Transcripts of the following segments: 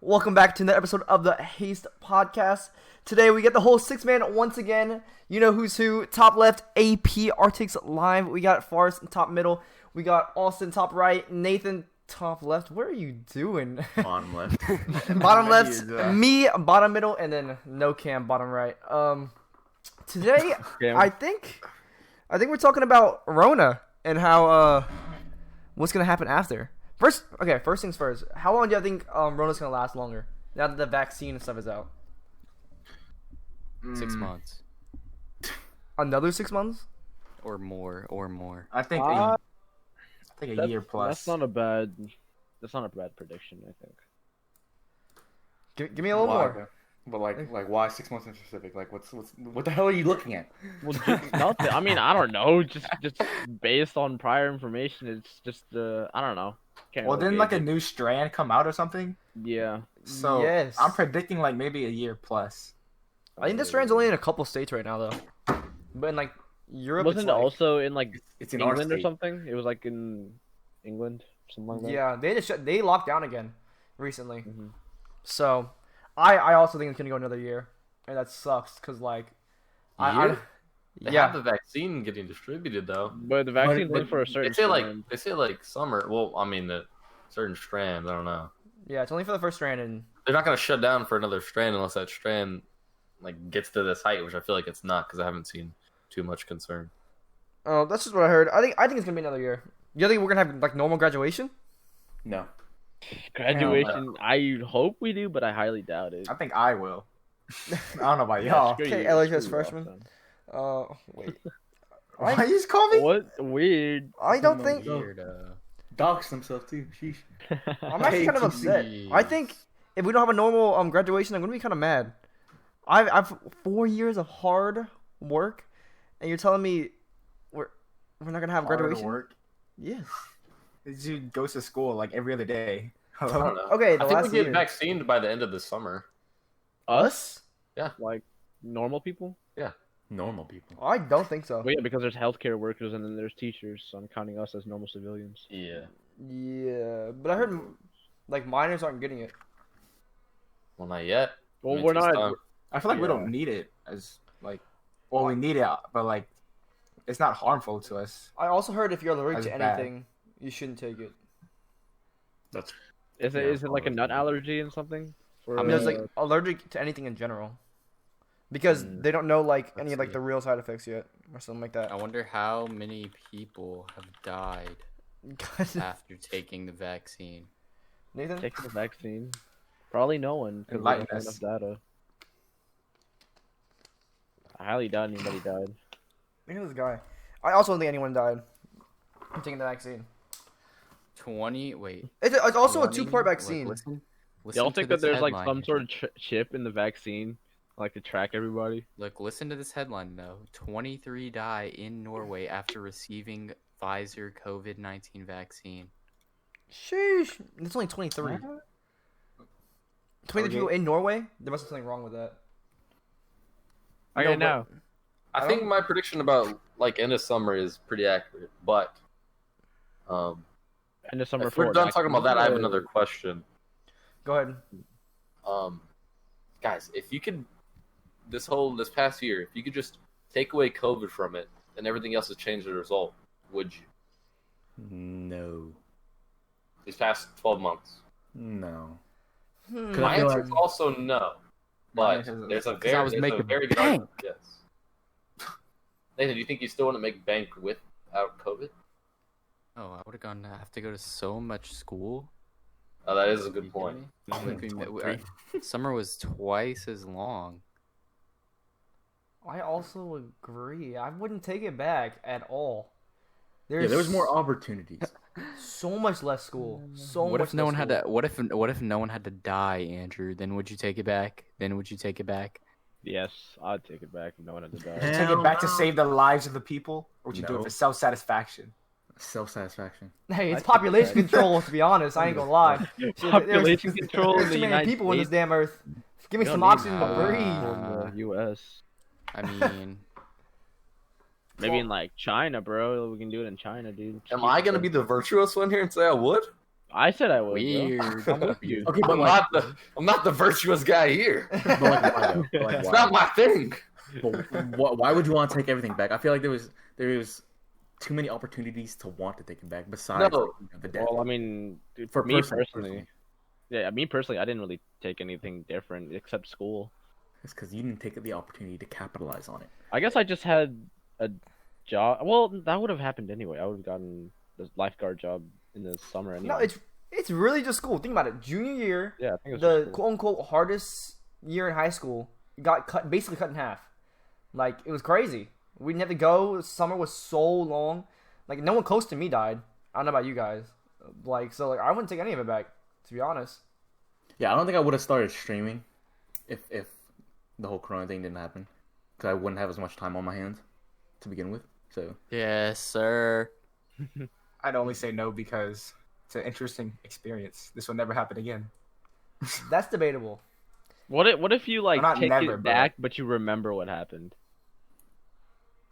Welcome back to another episode of the Haste Podcast. Today we get the whole six-man once again. You know who's who. Top left, AP Arctics live. We got Forrest in top middle. We got Austin top right. Nathan top left. What are you doing? Bottom left. Bottom left. Me bottom middle, and then no cam bottom right. Today I think we're talking about Rona and how what's gonna happen after. First things first. How long do you think Rona's gonna last longer now that the vaccine and stuff is out? 6 months. Another 6 months? Or more. I think a year plus. That's not a bad prediction, I think. Give me a little more. But like why 6 months in specific? Like what the hell are you looking at? Well, nothing. I mean, I don't know. Just based on prior information, it's just I don't know. Well, didn't like a new strand come out or something? Yeah. So yes. I'm predicting like maybe a year plus. I think this strand's only in a couple states right now though. But in like Europe, Wasn't it also in like it's in our England or state. something? It was like in England, something like that. Yeah, they locked down again recently. Mm-hmm. So I also think it's gonna go another year, and that sucks because like They have the vaccine getting distributed though. But the vaccine's only for a certain. They say like summer. Well, I mean the certain strands. I don't know. Yeah, it's only for the first strand, and They're not gonna shut down for another strand unless that strand like gets to this height, which I feel like it's not because I haven't seen too much concern. oh, that's just what I heard. I think it's gonna be another year. You think we're gonna have like normal graduation? No. Graduation, I hope we do, but I highly doubt it. I think I will. I don't know about y'all. Screw Okay, you, LHS screw you, freshman. Austin. Wait. Why you just call me? What? Weird. I don't think Weird. Dox himself too. Sheesh. I'm actually kind of upset. I think if we don't have a normal graduation, I'm gonna be kind of mad. I've 4 years of hard work, and you're telling me we're not gonna have graduation? Work. Yes. You go to school like every other day. I don't know. Okay, I the think last we get year. vaccinated by the end of the summer. Us? Like normal people? Normal people. I don't think so. Well, yeah, because there's healthcare workers and then there's teachers, so I'm counting us as normal civilians. Yeah. Yeah, but I heard like minors aren't getting it. Well, not yet. Well, I mean, we're it's not. time. I feel like we Yeah. don't need it as like. Well, we need it, but like, it's not harmful to us. I also heard if you're allergic That's to bad. anything, you shouldn't take it. That's Is it like a nut allergy and something? For, I mean, it's like allergic to anything in general, because they don't know like any of like the real side effects yet, or something like that. I wonder how many people have died after taking the vaccine. Nathan, taking the vaccine. Probably no one because we don't Enlighten have us. enough data. I highly doubt anybody died. look at this guy. I also don't think anyone died from taking the vaccine. 20. Wait. It's also a 20? two-part Look, vaccine. listen Y'all to think that this there's like headline, some sort Andrew. of chip in the vaccine, like to track everybody? Look, listen to this headline though. 23 die in Norway after receiving Pfizer COVID-19 vaccine. Sheesh, it's only 23. 23 people in Norway. There must be something wrong with that. I No, don't know. I think my prediction about like end of summer is pretty accurate, but End of summer. if we're done talking about that, I have another question. Go ahead. Guys, if you could, this past year, if you could just take away COVID from it and everything else has changed as a result, would you? No. These past 12 months. no. My answer is also no. But there's a I was making very good bank. argument. Yes. Nathan, do you think you still want to make bank without COVID? Oh, I would have have to go to so much school. Oh, that is a Are good you point. kidding me? Summer was twice as long. I also agree. I wouldn't take it back at all. There's Yeah, there was more opportunities. so much less school. So What much if no less one had school. to? What if no one had to die, Andrew? Then would you take it back? Yes, I'd take it back if no one had to die. Would you take it back to save the lives of the people, or would you do No. it for self-satisfaction? Self-satisfaction. Hey, it's I'd take it population back. control. To be honest, I ain't gonna lie. Shit, Population control There's in too the many United people in this States. damn earth. Give me We some don't need oxygen to breathe. in the U.S. I mean, Maybe in like China, bro. We can do it in China, dude. Am I going to be the virtuous one here and say I would? I said I would. Weird. I'm with you. Okay, I'm not the virtuous guy here. but like, why though? But like, It's why? not my thing. But why would you want to take everything back? I feel like there was too many opportunities to want to take it back. Besides No. like, the debt. Well, I mean, dude, For for me personally. personally, yeah, me personally, I didn't really take anything different except school. It's because you didn't take the opportunity to capitalize on it. I guess I just had a job. Well, that would have happened anyway. I would have gotten the lifeguard job in the summer anyway. No, it's really just school. Think about it. Junior year, yeah, I think it was the just quote unquote hardest year in high school, got basically cut in half. Like it was crazy. We didn't have to go. Summer was so long. Like no one close to me died. I don't know about you guys. So I wouldn't take any of it back, to be honest. Yeah, I don't think I would have started streaming if the whole Corona thing didn't happen, because I wouldn't have as much time on my hands to begin with. So Yes, sir. I'd only say no because it's an interesting experience. This will never happen again. That's debatable. What if you like Not take never, it bro. back, but you remember what happened?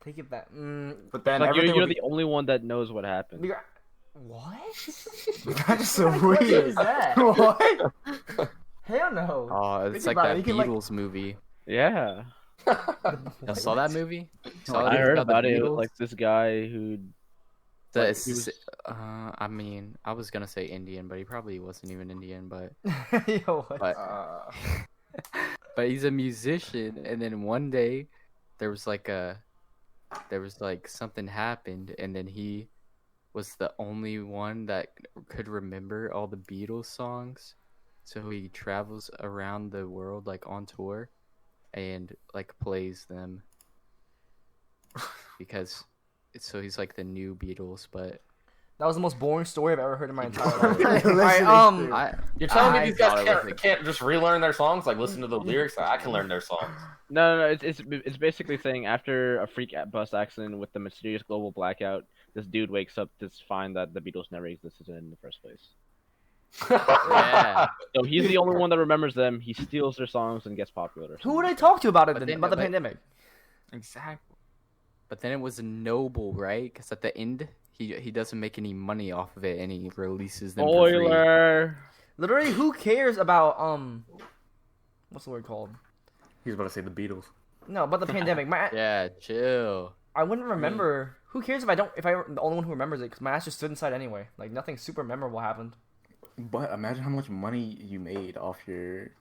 Take it back. But then Like everything you're would the only one that knows what happened. What? That's so What game weird. is that? What? Hell no. Oh, it's Think like about that it, you can, Beatles movie. Yeah, I saw that movie. I heard about it. Beatles? Like this guy who. That's, he was- I mean, I was gonna say Indian, but he probably wasn't even Indian. But Yo, what? but he's a musician, and then one day there was like something happened, and then he was the only one that could remember all the Beatles songs, so he travels around the world like on tour, and like plays them because so he's like the new Beatles, but That was the most boring story I've ever heard in my entire life. Listening Alright, to- You're telling me I these guys thought it was can't just relearn their songs, like listen to the lyrics? I can learn their songs. No. It's basically saying after a freak bus accident with the mysterious global blackout, this dude wakes up to find that the Beatles never existed in the first place. yeah. So he's the only one that remembers them. He steals their songs and gets popular. who would I talk to about it But then? then- About the but- pandemic? Exactly. But then it was noble, right? Because at the end, he doesn't make any money off of it, and he releases them for free. Spoiler. Literally, who cares about what's the word called? he was about to say the Beatles. No, about the pandemic. Yeah, chill. I wouldn't remember. Who cares if I'm the only one who remembers it? Because my ass just stood inside anyway. Like nothing super memorable happened. But imagine how much money you made off your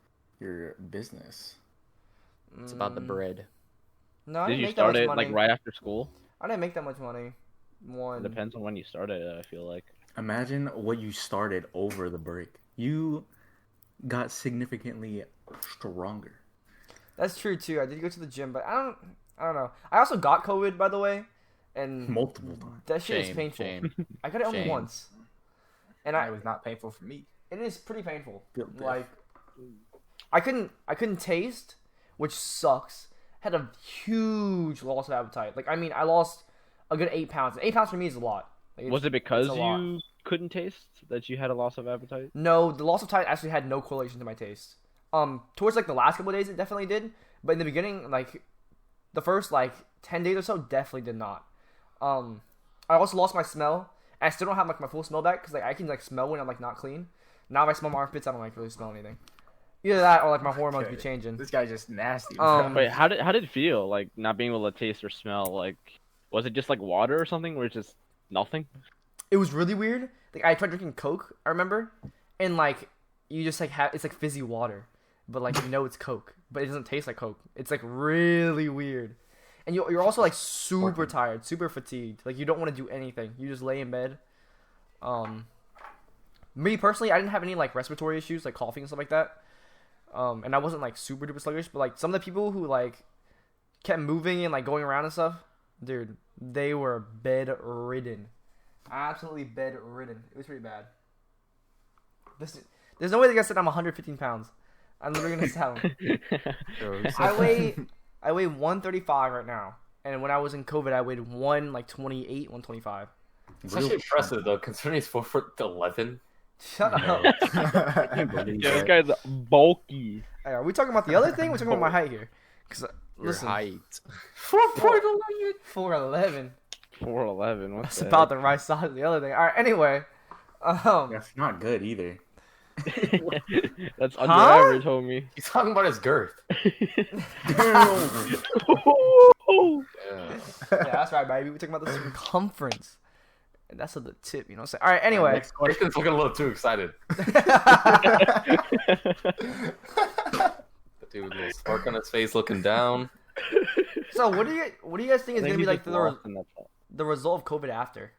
business. It's about the bread. No, I Did didn't you make that start much it money. like right after school? I didn't make that much money. It depends on when you started it. I feel like. Imagine what you started over the break. You got significantly stronger. That's true too. I did go to the gym, but I don't know. I also got COVID, by the way, and Multiple times. that shit is Shame, painful. shame. I got it only Shame. once, and It was not painful for me. it is pretty painful. Feel death. Like I couldn't taste, which sucks. Had a huge loss of appetite. Like I mean, I lost a good 8 pounds. 8 pounds for me is a lot. Like, Was it because it's a lot. you couldn't taste that you had a loss of appetite? No, the loss of appetite actually had no correlation to my taste. Towards like the last couple of days, it definitely did. But in the beginning, like the first like 10 days or so, definitely did not. I also lost my smell. And I still don't have like my full smell back because like I can like smell when I'm like not clean. Now if I smell my armpits, I don't like really smell anything. Either that or like my hormones be changing. This guy's just nasty. Wait, how did it feel? Like not being able to taste or smell? Like, was it just like water or something, where it's just nothing? It was really weird. Like I tried drinking Coke, I remember, and like you just like have it's like fizzy water, but like you know it's Coke, but it doesn't taste like Coke. It's like really weird, and you're also like super tired, super fatigued. Like you don't want to do anything. You just lay in bed. Me personally, I didn't have any like respiratory issues, like coughing and stuff like that. And I wasn't like super duper sluggish, but like some of the people who like kept moving and like going around and stuff, dude, they were bedridden. Absolutely bedridden. It was pretty bad. There's no way the guy said I'm 115 pounds. I'm literally gonna sound. I weigh 135 right now, and when I was in COVID, I weighed 128, 125. It's actually impressive though, considering he's 4'11". Shut up. I believe Yeah, this that. guy's bulky. Hey, are we talking about the other thing? We're talking about my height here. Cause Your listen, height. 4'11". 4'11". That's What's about the right size of the other thing. All right. Anyway, That's not good either. That's under average, homie. He's talking about his girth. Yeah, that's right, baby. We're talking about the circumference. And that's at the tip, you know what I'm saying? All right, anyway. Next question. Looking a little too excited. Dude, with a little spark on his face, looking down. So, what do you guys think is gonna be like the result of COVID after?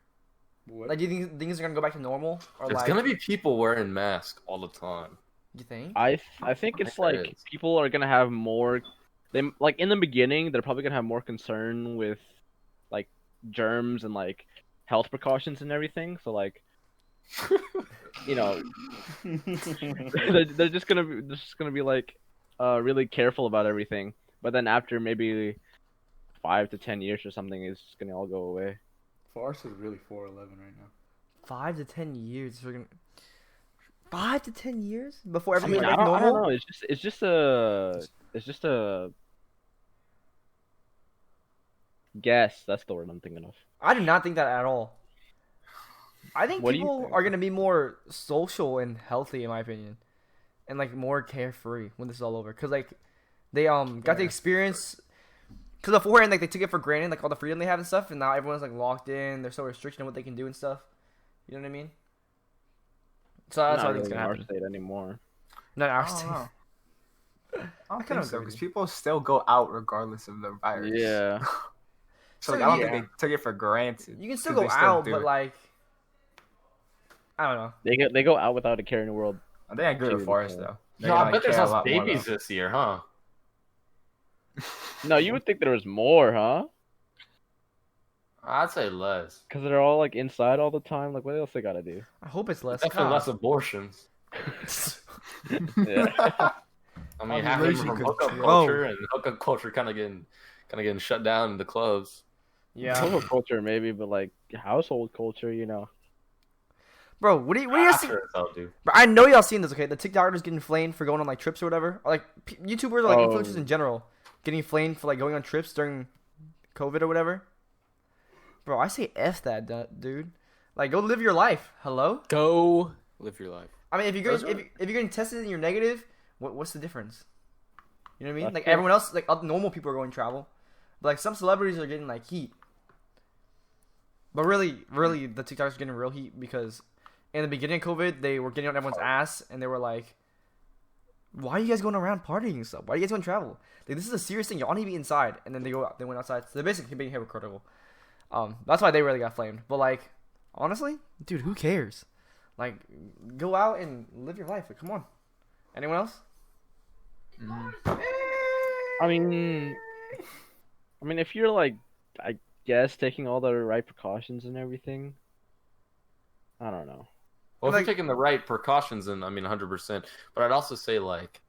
What? Like, do you think things are gonna go back to normal, or There's like gonna be people wearing masks all the time. you think? I think it's There like is. people are gonna have more. They like in the beginning, they're probably gonna have more concern with like germs and like health precautions and everything. So like, you know, they're just gonna be like really careful about everything. But then after maybe 5 to 10 years or something, it's just gonna all go away. Forrest is really 4'11" right now. 5 to 10 years. We're gonna 5 to 10 years before I everything mean, goes I back to don't normal. know. It's just a guess. That's the word I'm thinking of. I do not think that at all. I think What do you people think? are gonna be more social and healthy, in my opinion, and like more carefree when this is all over. Cause like they got the experience. Cause beforehand, like they took it for granted, like all the freedom they have and stuff, and now everyone's like locked in. They're so restricted in what they can do and stuff. You know what I mean? So that's Not what I think is really gonna in our happen. state anymore. Not our I don't state. know. I don't kinda think so, agree because with you. people still go out regardless of the virus. Yeah. So like, I don't yeah. think they took it for granted. You can still 'cause go they out, do but it. like I don't know. They go out without a care in the world. I think I agree with Dude, Forrest yeah. though. No, I bet there's care a less lot more, babies though. this year, huh? No, you would think there was more, huh? I'd say less. Because they're all like inside all the time. Like, what else they gotta do? I hope it's less. Definitely God. less abortions. Yeah. I mean, half of them Population are from hookup control. culture, and hookup culture kind of getting shut down in the clubs. Yeah, Total culture maybe, but like household culture, you know. bro. What do you guys think? After itself, dude. Bro, I know y'all seen this. Okay, the TikTokers getting flamed for going on like trips or whatever. Or, like YouTubers or like Oh. influencers in general getting flamed for like going on trips during COVID or whatever. Bro, I say f that, dude. Like, go live your life. Hello. Go live your life. I mean, if you're Those getting, if you're getting tested and you're negative, what's the difference? You know what I mean? That's Like true. everyone else, like normal people are going travel, but like some celebrities are getting like heat. But really, the TikTokers are getting real heat because in the beginning of COVID, they were getting on everyone's ass and they were like, "Why are you guys going around partying and stuff? Why are you guys going to travel? Like this is a serious thing. Y'all need to be inside." And then they went outside. So they're basically being hypocritical. That's why they really got flamed. But like, honestly, dude, who cares? Like, go out and live your life. Like, come on. Anyone else? I mean, if you're like, I guess taking all the right precautions and everything. I don't know. Well, if Like- you're taking the right precautions, then I mean, 100%. But I'd also say like,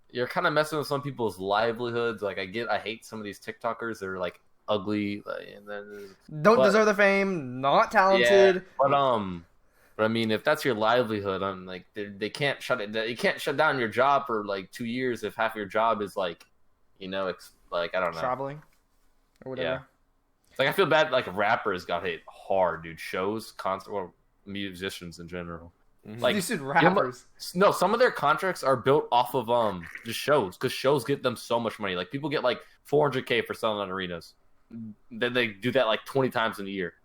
you're kind of messing with some people's livelihoods. Like, I hate some of these TikTokers. They're like ugly, and then Don't But- deserve the fame. Not talented. But I mean, if that's your livelihood, I'm like, they can't shut it. You can't shut down your job for like 2 years if half your job is like, you know, like I don't know. Traveling. Or whatever. Yeah. Like I feel bad. Like rappers got hit hard, dude. Shows, concert, or musicians in general. Like you said rappers. no, some of their contracts are built off of just shows because shows get them so much money. Like people get like $400K for selling out arenas. Then they do that like 20 times in a year,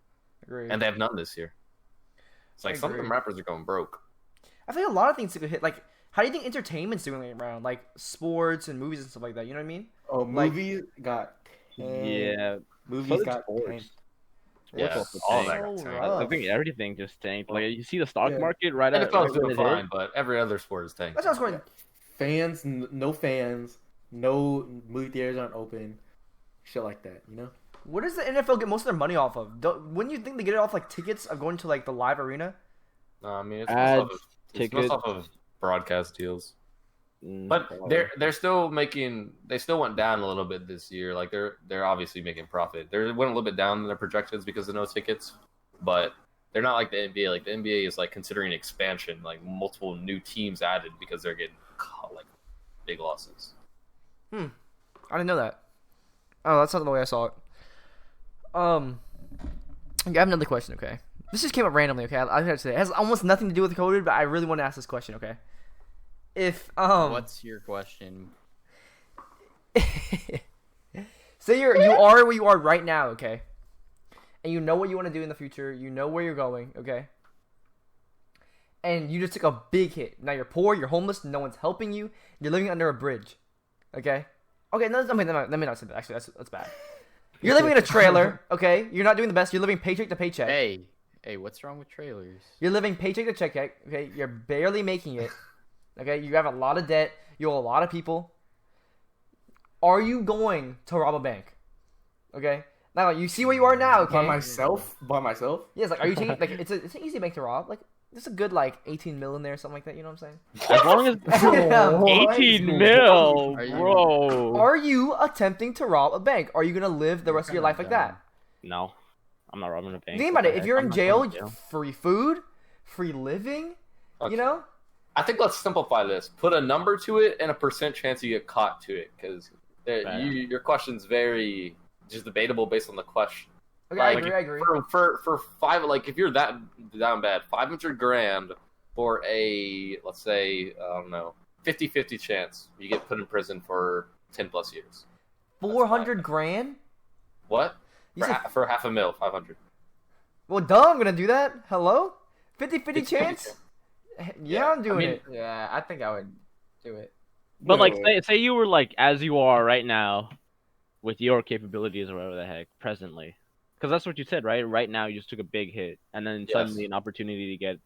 Agreed. and they have none this year. It's like I some of agree. them rappers are going broke. I think a lot of things could hit. Like, how do you think entertainment's doing around? Like, sports and movies and stuff like that. You know what I mean? Oh, Like- movies got Yeah. movies did got sports. tanked. Yeah, also all tanked. that got So tanked. rough. I think everything just tanked. Like you see the stock Yeah. market right at NFL's when doing it hit. fine, but every other sport is tanked. That's what I was going. Fans, no fans, no movie theaters aren't open, shit like that. You know. What does the NFL get most of their money off of? Wouldn't you think they get it off like tickets of going to like the live arena? No, I mean, it's Ads, most tickets. off of broadcast deals. Mm, But probably. they're still making. They still went down a little bit this year. Like they're obviously making profit. They went a little bit down in their projections because of no tickets, but they're not like the NBA. Like the NBA is like considering expansion, like multiple new teams added because they're getting like big losses. I didn't know that. Oh, that's not the way I saw it. I have another question. Okay, This just came up randomly. Okay, I have to say it has almost nothing to do with COVID, but I really want to ask this question. Okay, if What's your question? say you are where you are right now, okay, and you know what you want to do in the future, you know where you're going, okay, and you just took a big hit. Now you're poor, you're homeless, no one's helping you, you're living under a bridge, okay. No, let me not say that. Actually, that's bad. You're living in a trailer, okay. You're not doing the best. You're living paycheck to paycheck. Hey, what's wrong with trailers? You're living paycheck to paycheck, okay. You're barely making it, okay. You have a lot of debt. You owe a lot of people. Are you going to rob a bank? Okay. Now you see where you are now. Okay. By myself. Yeah, it's like, are you taking like it's an easy bank to rob. Like there's a good like 18 mil in there, something like that. You know what I'm saying? As long as 18 mil, bro. Are you attempting to rob a bank? Are you gonna live the rest of your life like that? No, I'm not robbing a bank. Think about it. If you're in jail, free food, free living. Okay. You know. I think let's simplify this. Put a number to it and a percent chance you get caught to it, because your question's very just debatable based on the question. Okay, I agree. For five, like if you're that down bad, $500,000 for a, let's say, I don't know, 50-50 chance you get put in prison for 10 plus years. 400 grand? What? For $500,000, 500. Well, duh, I'm gonna do that. Hello? 50-50 chance? Yeah, I'm doing it. Yeah, I think I would do it. But like, say you were like as you are right now, with your capabilities or whatever the heck, presently, because that's what you said, right? Right now, you just took a big hit, and then suddenly an opportunity to get.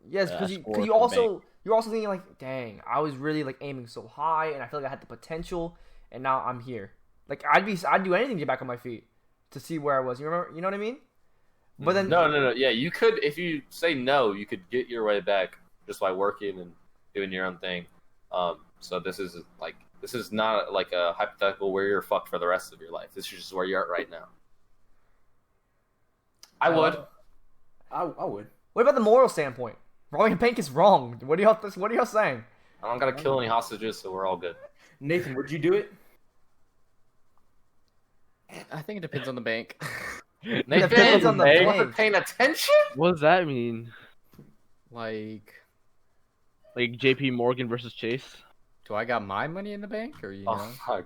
Yes, because you're also thinking like, dang, I was really like aiming so high, and I feel like I had the potential, and now I'm here. Like I'd do anything to get back on my feet to see where I was. You remember? You know what I mean? But then no. Yeah, you could, if you say no, you could get your way back just by working and doing your own thing. So this is not like a hypothetical where you're fucked for the rest of your life. This is just where you're at right now. I would. What about the moral standpoint? Robbing a bank is wrong. What are y'all saying? I don't gotta kill any hostages, so we're all good. Nathan, would you do it? I think it depends on the bank. Nathan, depends on the bank. Wasn't paying attention? What does that mean? Like JP Morgan versus Chase? Do I got my money in the bank, or you know? Oh my god.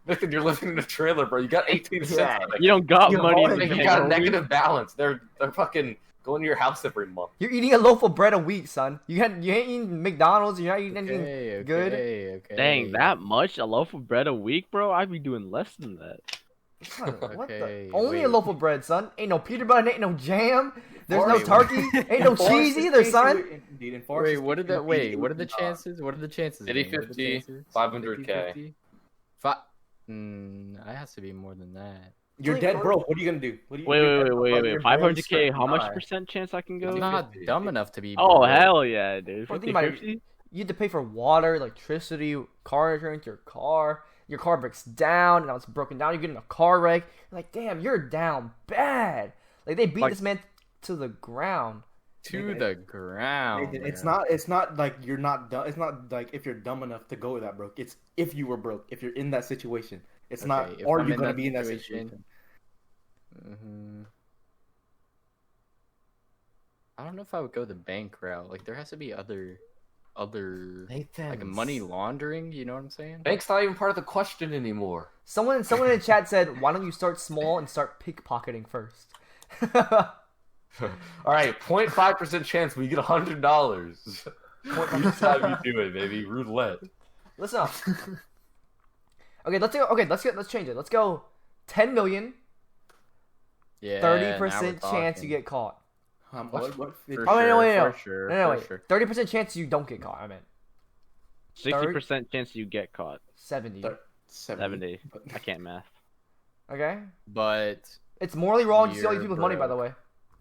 Nathan, you're living in a trailer, bro. You got 18 cents. You don't got money in the bank. You got a negative balance. They're fucking going to your house every month. You're eating a loaf of bread a week, son. You ain't eating McDonald's. You're not eating anything good. Okay. Dang, that much? A loaf of bread a week, bro? I'd be doing less than that. Son, what Okay, Only wait. a loaf of bread, son. Ain't no peanut butter, ain't no jam. There's no turkey. Ain't no cheese either, son. Wait, what are the chances? What are the chances? 50-50, 500K. It has to be more than that. You're dead broke. What are you gonna do? Wait. 500K, how much percent chance I can go? I'm not dumb enough to be. Oh, hell yeah, dude. Well, think about it. You have to pay for water, electricity, car insurance, your car. Your car breaks down, and now it's broken down. You get in a car wreck. You're like, damn, you're down bad. Like, they beat this man to the ground. The ground. It's not like you're not dumb. It's not like if you're dumb enough to go that broke. It's if you were broke. If you're in that situation. It's not, are you going to be in that situation? Mm-hmm. I don't know if I would go the bank route. Like, there has to be other like money laundering. You know what I'm saying? Bank's not even part of the question anymore. Someone in the chat said, "Why don't you start small and start pickpocketing first?" All right, 0.5% chance we get $100. Each time you do it, baby. Roulette. Listen up. Let's change it. Let's go 10 million. Yeah. 30% chance you get caught. What? For sure. 30% chance you don't get caught. I meant 60% chance you get caught. 70. 70. I can't math. Okay. But it's morally wrong to steal other people's money, by the way.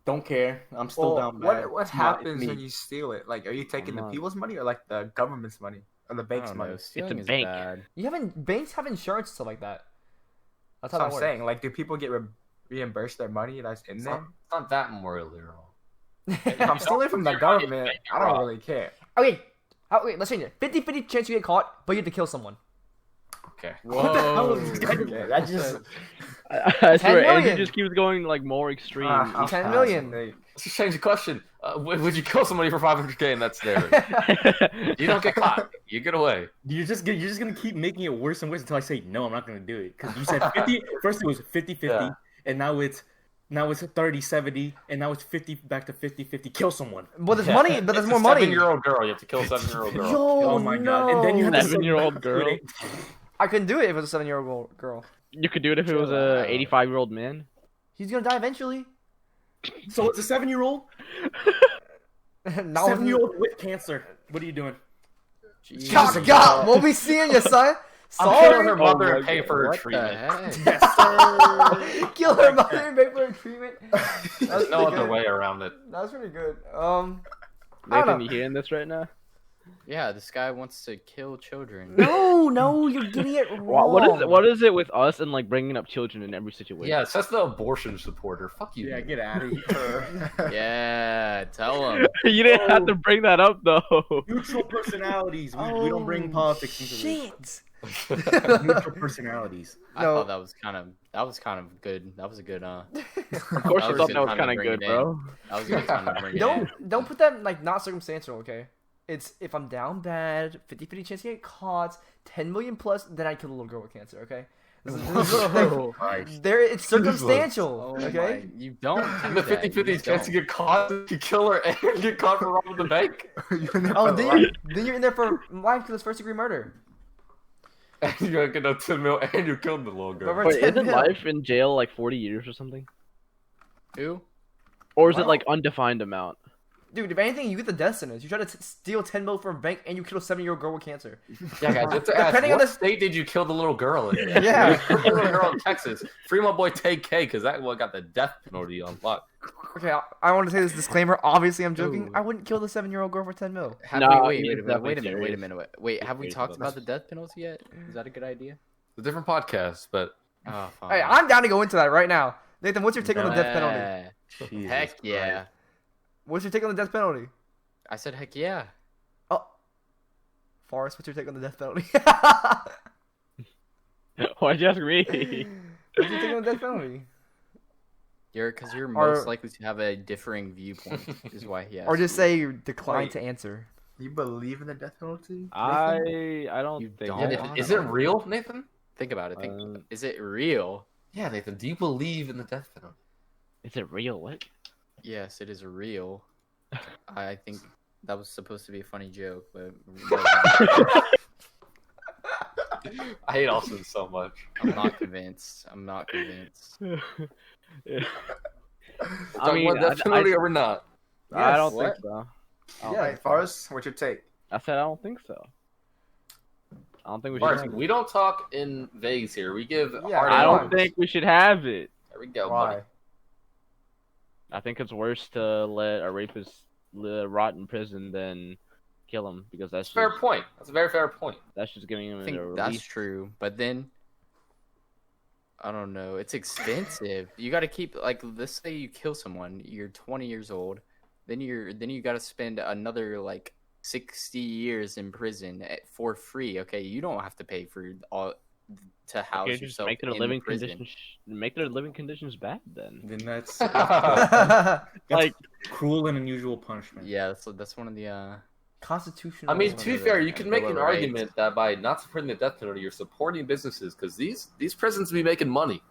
Don't care. I'm still down bad. What happens when you steal it? Like, are you taking the people's money or like the government's money or the bank's money? It's a bank. Bad. Banks have insurance and stuff like that. That's how I'm that saying. Like, do people get reimbursed their money that's in there? It's not that morally wrong. If I'm stealing from the government, I don't really care. Okay, let's change it. 50-50 chance you get caught, but you have to kill someone. Okay. Whoa. Okay, that just I swear, 10 Andrew million. just keeps going like more extreme. 10 million. Let's just change the question. Would you kill somebody for 500K and that's there? You don't get caught. You get away. You're just gonna keep making it worse and worse until I say no. I'm not gonna do it because you said 50. First it was 50-50, Yeah. and now it's 30-70, and now it's 50 back to 50-50. Kill someone. But there's money. But there's It's more a money. 7-year-old girl. You have to kill a 7-year-old girl. Yo, Oh my no. god! And then you have to 7-year-old girl. I couldn't do it if it was a 7-year-old girl. You could do it if it was a 85-year-old man. He's gonna die eventually. So it's a 7-year-old. Not with- 7-year-old with cancer. What are you doing? God, we'll be seeing you, son. I'm killing Sorry. her mother and my paying for her What the treatment. heck? Yes, sir. Kill her mother and pay for her treatment. There's no other way around it. That was pretty good. I don't Nathan, know. you hearing this right now? Yeah, this guy wants to kill children. No, you're getting it wrong. What is it with us and like bringing up children in every situation? Yeah, it says the abortion supporter. Fuck you. Yeah, get out of here. Yeah, tell him. You didn't have to bring that up though. Neutral personalities. We don't bring politics into Shit. this. Neutral personalities. I No. thought that was kind of good. That was a good. Of course, That you was thought a that good was time to kind of bring good, it in. bro. That was a good time to bring it in. Don't put that like not circumstantial, okay? It's if I'm down bad, 50-50 chance to get caught, 10 million plus, then I kill a little girl with cancer, okay? This is little thing. Nice. There, it's circumstantial, Oh okay? my, you don't. And do the that. 50-50 You chance to don't. get caught, you kill her, and get caught for robbing the bank. Oh, then you're in there for life because it's first degree murder. And you're gonna get a 10 mil, and you killed the little girl. Remember- Wait, 10 isn't mil. life in jail like 40 years or something? Who? Or is it Wow. like undefined amount? Dude, if anything, you get the death sentence. You try to steal 10 mil from a bank and you kill a 7-year-old girl with cancer. Yeah, guys, you have to ask, Depending on what the- state did you kill the little girl in? Yeah. You killed the little girl in Texas. Free my boy Tay K, because that one got the death penalty on lock. Okay, I want to say this disclaimer. Obviously, I'm joking. Ooh. I wouldn't kill the 7-year-old girl for 10 mil. No, Wait it's a minute. definitely Wait a serious. minute. Wait, have we Serious talked about about the death penalty yet? Is that a good idea? It's a different podcast, but Oh, fine. Hey, I'm down to go into that right now. Nathan, what's your take on the death penalty? Jesus Heck yeah. Christ. What's your take on the death penalty? I said heck yeah. Oh. Forrest, what's your take on the death penalty? Why'd you ask me? What's your take on the death penalty? Because you're Or- most likely to have a differing viewpoint, is why he asked. Or just you. say you decline Wait. to answer. You believe in the death penalty? I don't You think. don't? yeah, Oh, Nathan, I is don't it know. real, Nathan? Think about it. Is it real? Yeah, Nathan, do you believe in the death penalty? Is it real? What? Yes, it is real. I think that was supposed to be a funny joke, but I hate Austin so much. I'm not convinced. I'm not convinced. Yeah. I mean, death penalty or not? I don't What? think so. Yeah. Alright, Forrest, what's your take? I said I don't think so. I don't think we should. Mark, have it. we don't talk in Vegas here. We give Yeah, hard I don't answers. think we should have it. There we go, Why? buddy. I think it's worse to let a rapist rot in prison than kill him because that's Fair just, point. That's a very fair point. that's just giving him I a think release. that's true, but then I don't know. It's expensive. You got to keep like let's say you kill someone, you're 20 years old, then you got to spend another like 60 years in prison for free. Okay, you don't have to pay for all to house Okay, just yourself make their in living prison. conditions make their living conditions bad then. Then that's Like cruel and unusual punishment. Yeah, that's one of the Constitutional. I mean, One to be of the fair, you can make Bill an of Rights. argument that by not supporting the death penalty, you're supporting businesses because these prisons be making money.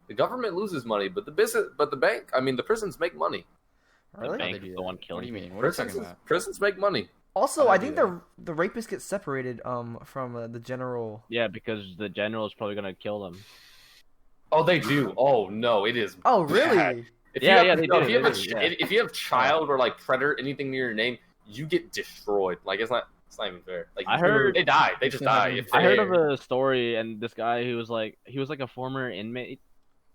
The government loses money, but the prisons make money. the Really? bank They is do the that. one What do killing you you. mean? What are you talking Prisons, about? prisons make money. Also, I I do think the rapists get separated from the general. Yeah, because the general is probably gonna kill them. Oh, they do. Oh no, it is. Oh, really? bad. If Yeah, you have, they no, do, If you have, they a, do, yeah. if you have child or like predator, anything near your name, you get destroyed. Like it's not even fair. Like I heard- they die. They just die. If I heard of they're- a story, and this guy who was like a former inmate,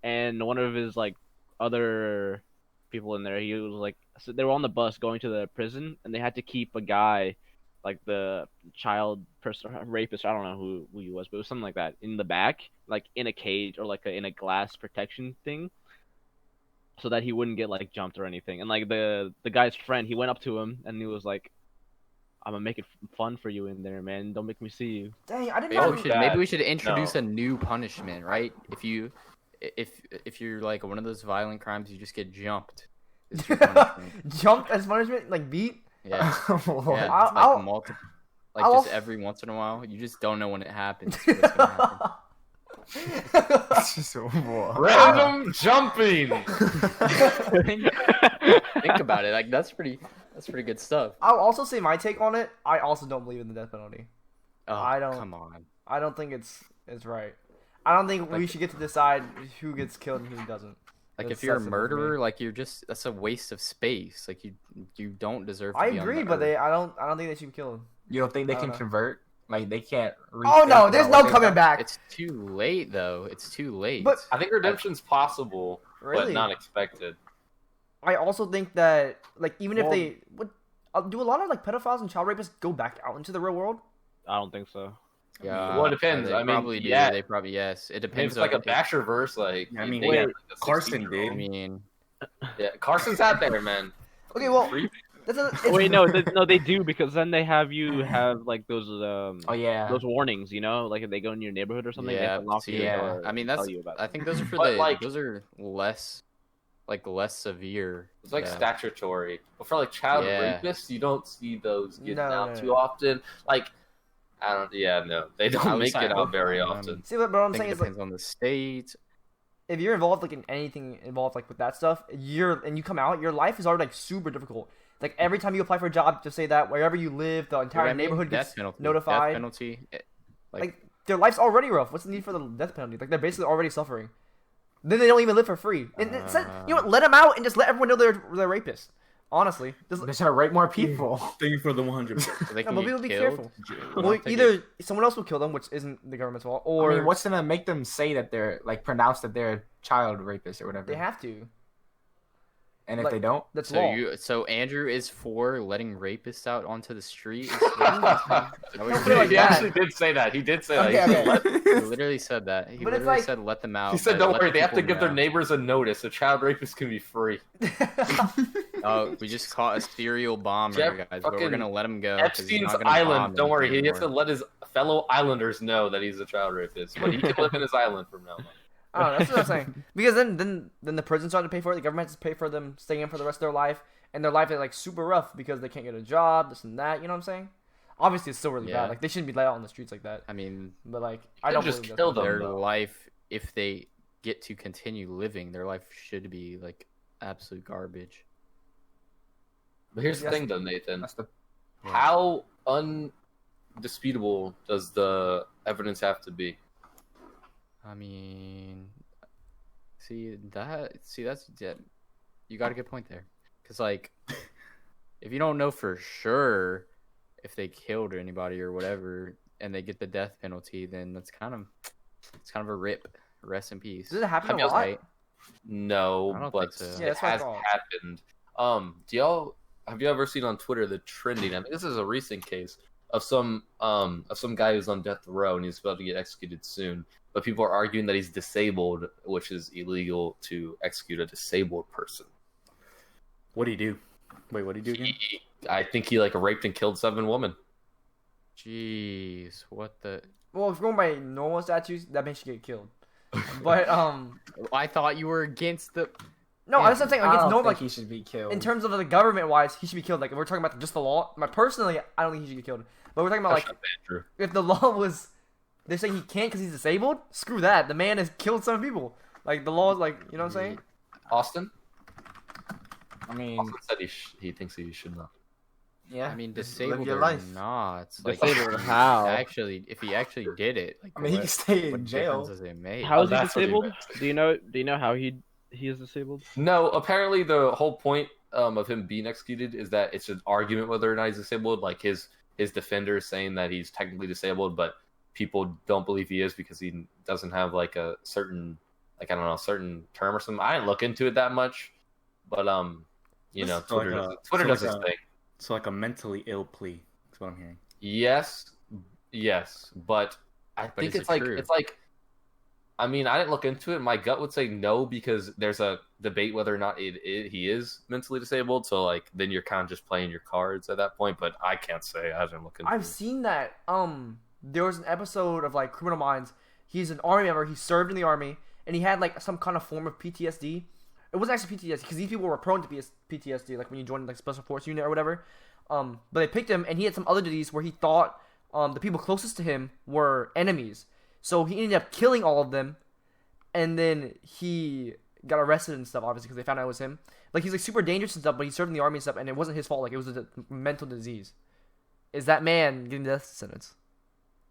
and one of his like other people in there, he was like, so they were on the bus going to the prison, and they had to keep a guy, like the child person rapist, I don't know who he was, but it was something like that, in the back, like in a cage or like in a glass protection thing, so that he wouldn't get like jumped or anything. And like the guy's friend, he went up to him and he was like, I'm gonna make it fun for you in there, man. Don't make me see you. Dang, I didn't know. Maybe we should introduce a new punishment, right? If you're like one of those violent crimes, you just get jumped. It's your punishment. Jumped as punishment, like beat. Yeah, yeah. I'll, multiple, just every once in a while, you just don't know when it happens. What's gonna happen. It's just Random jumping. Think about it. Like that's pretty good stuff. I'll also say my take on it. I also don't believe in the death penalty. Oh, I don't. Come on. I don't think it's right. I don't think we should get to decide who gets killed and who doesn't. Like if you're a murderer, like that's a waste of space. Like you don't deserve to I be agree, on but I don't think they should be killed. You don't think they can convert? Like they can't. Oh no, there's no coming back. It's too late though. It's too late. But I think redemption's possible, but not expected. I also think that like even if they would do a lot of like pedophiles and child rapists go back out into the real world? I don't think so. Yeah. Well, it depends. I mean, probably do. yeah. They probably yes. It depends. It's like a Basherverse. Like I mean, wait, Carson did. I mean, yeah, Carson's out there, man. Okay, well, wait, no, they do because then they have you have like those those warnings, you know, like if they go in your neighborhood or something. Yeah, I mean that's. I think those are for those are less severe. It's like statutory, but for like child rapists, you don't see those getting out too often. Like. I don't. Yeah, no, they don't make it out very often. See, what I'm saying is depends on the state. If you're involved like in anything involved like with that stuff, you come out, your life is already like super difficult. Like every time you apply for a job, just say that wherever you live, the entire neighborhood gets notified. Death penalty. Like their life's already rough. What's the need for the death penalty? Like they're basically already suffering. Then they don't even live for free. And you know what? Let them out and just let everyone know they're rapists. Honestly, they're trying to rape more people. Thank you for the 100. But people be careful. Well, either someone else will kill them, which isn't the government's fault, or I mean, what's gonna make them say that they're like pronounce that they're child rapists or whatever? They have to. And if they don't, that's law. So Andrew is for letting rapists out onto the street. He actually did say that. He did say that. He literally said that. He literally said, "Let them out." He said, "Don't worry, they have to give their neighbors a notice. A child rapist can be free." Oh, we just caught a serial bomber, guys. But we're gonna let him go. Epstein's Island. Don't worry, he has to let his fellow islanders know that he's a child rapist, but he can live in his island from now on. Oh, that's what I'm saying. Because then the prison started to pay for it. The government has to pay for them staying in for the rest of their life, and their life is like super rough because they can't get a job, this and that. You know what I'm saying? Obviously, it's still really bad. Like they shouldn't be let out on the streets like that. I mean, but like I don't just believe kill them. Their life, if they get to continue living, their life should be like absolute garbage. But here's the thing, though, Nathan. How undisputable does the evidence have to be? I mean, that's you got a good point there. Because like, if you don't know for sure if they killed anybody or whatever, and they get the death penalty, then it's kind of a rip. Rest in peace. Does it happen a lot? No, but so. It has happened. Have you ever seen on Twitter the trending? I mean, this is a recent case of some guy who's on death row and he's about to get executed soon. But people are arguing that he's disabled, which is illegal to execute a disabled person. What do you do? Wait, what do you do again? I think he like raped and killed 7 women. Jeez, what the? Well, if you're going by normal statutes, that means you get killed. But I thought you were against the. No, that's what I'm saying. Like, it's like he should be killed. In terms of the government-wise, he should be killed. Like, if we're talking about just the law, personally, I don't think he should get killed. But we're talking about like, if the law was, they're saying he can't because he's disabled. Screw that. The man has killed 7 people. Like the law is like, you know what I'm saying? Austin. I mean, Austin said he thinks he should not. Yeah. I mean, disabled your or life. not. Like, disabled how? If he actually did it, like, I mean, he can stay in jail. Does it make? How is he disabled? Do you know how he is disabled? No, apparently the whole point of him being executed is that it's an argument whether or not he's disabled. Like his defender is saying that he's technically disabled, but people don't believe he is because he doesn't have like a certain, like I don't know, certain term or something. I didn't look into it that much, but you know, Twitter does its thing. So like a mentally ill plea. That's what I'm hearing. Yes, but I think it's like I mean, I didn't look into it. My gut would say no because there's a debate whether or not he is mentally disabled. So like, then you're kind of just playing your cards at that point. But I can't say. I haven't looked into it. I've seen that. There was an episode of like Criminal Minds. He's an army member. He served in the army, and he had like some kind of form of PTSD. It wasn't actually PTSD because these people were prone to PTSD, like when you join like special force unit or whatever. But they picked him, and he had some other disease where he thought the people closest to him were enemies. So he ended up killing all of them, and then he got arrested and stuff, obviously, because they found out it was him. Like, he's, like, super dangerous and stuff, but he served in the army and stuff, and it wasn't his fault. Like, it was a mental disease. Is that man getting the death sentence?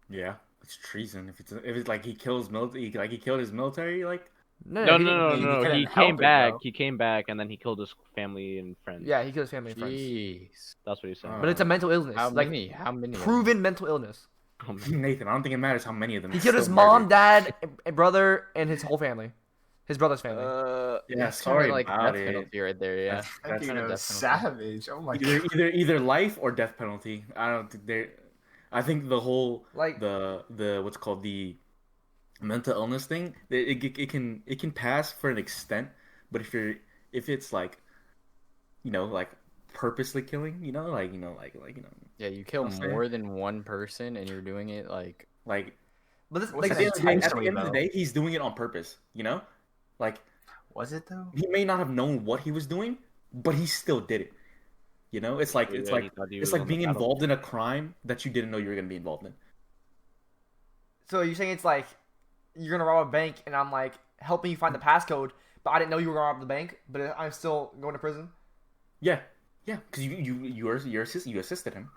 Yeah, it's treason. If it's like he kills military, like he killed his military, like... No. He came back. He came back, and then he killed his family and friends. Yeah, he killed his family and friends. Jeez. That's what he's saying. But it's a mental illness. How like, many? How many? proven mental illness. Nathan, I don't think it matters how many of them. He killed his mom, dad, and brother, and his whole family. His brother's family. Yeah, sorry like about death it. penalty right there. Yeah, That's kind of death savage. Oh my god. Either life or death penalty. I don't think they. I think the whole Like- the what's called the mental illness thing, it can pass for an extent, but if it's like, like purposely killing, like Yeah, you kill more than one person, and you're doing it like. But this, What's like, that at the end intentionally, of the though? day, he's doing it on purpose. Like Was it though? he may not have known what he was doing, but he still did it. It's like Yeah, it's he like thought he it's was like on being the battle. involved in a crime that you didn't know you were gonna be involved in. so you're saying it's like you're gonna rob a bank, and I'm like helping you find the passcode, but I didn't know you were gonna rob the bank, but I'm still going to prison. Yeah, because you assisted him.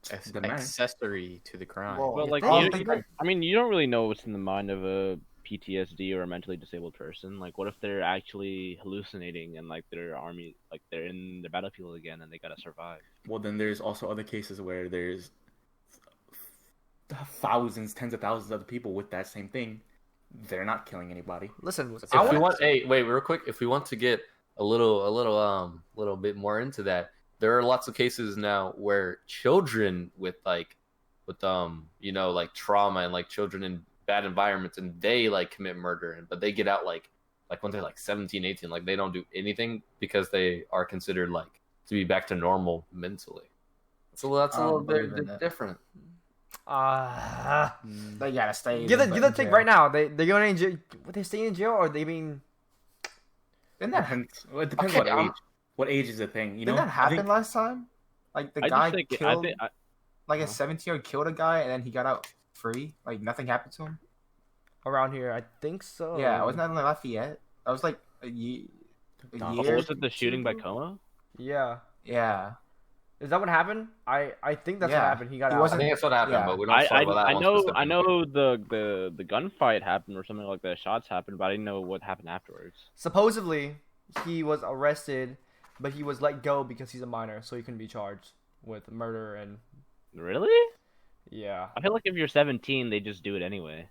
Doesn't matter. Accessory to the crime. Well, But like, I you don't really know what's in the mind of a PTSD or a mentally disabled person. Like, what if they're actually hallucinating and like their army, like they're in the battlefield again and they gotta survive? Well, then there's also other cases where there's thousands, tens of thousands of other people with that same thing. They're not killing anybody. Listen, If we want, hey, wait, real quick. If we want to get a little bit more into that, there are lots of cases now where children with trauma and like children in bad environments, and they like commit murder, but they get out like when they're like 17, 18, like they don't do anything because they are considered like to be back to normal mentally. So that's a little bit different. They gotta stay. give the take right now. They going in jail. What, they staying in jail, or they being? Didn't that It depends Okay, what age. What age is the thing? didn't that happen last time? Like the guy killed, like a 17-year-old killed a guy, and then he got out free. Like nothing happened to him. Around here, I think so. Yeah, wasn't that in Lafayette? That was like a year. Was it the shooting by Como? Yeah. Yeah. Is that what happened? I think that's what happened. He got out. I think that's what happened, Yeah. but we don't talk about that. I know the gunfight happened or something like that. Shots happened, but I didn't know what happened afterwards. Supposedly, he was arrested, but he was let go because he's a minor, so he couldn't be charged with murder and. Really? Yeah. I feel like if you're 17, they just do it anyway.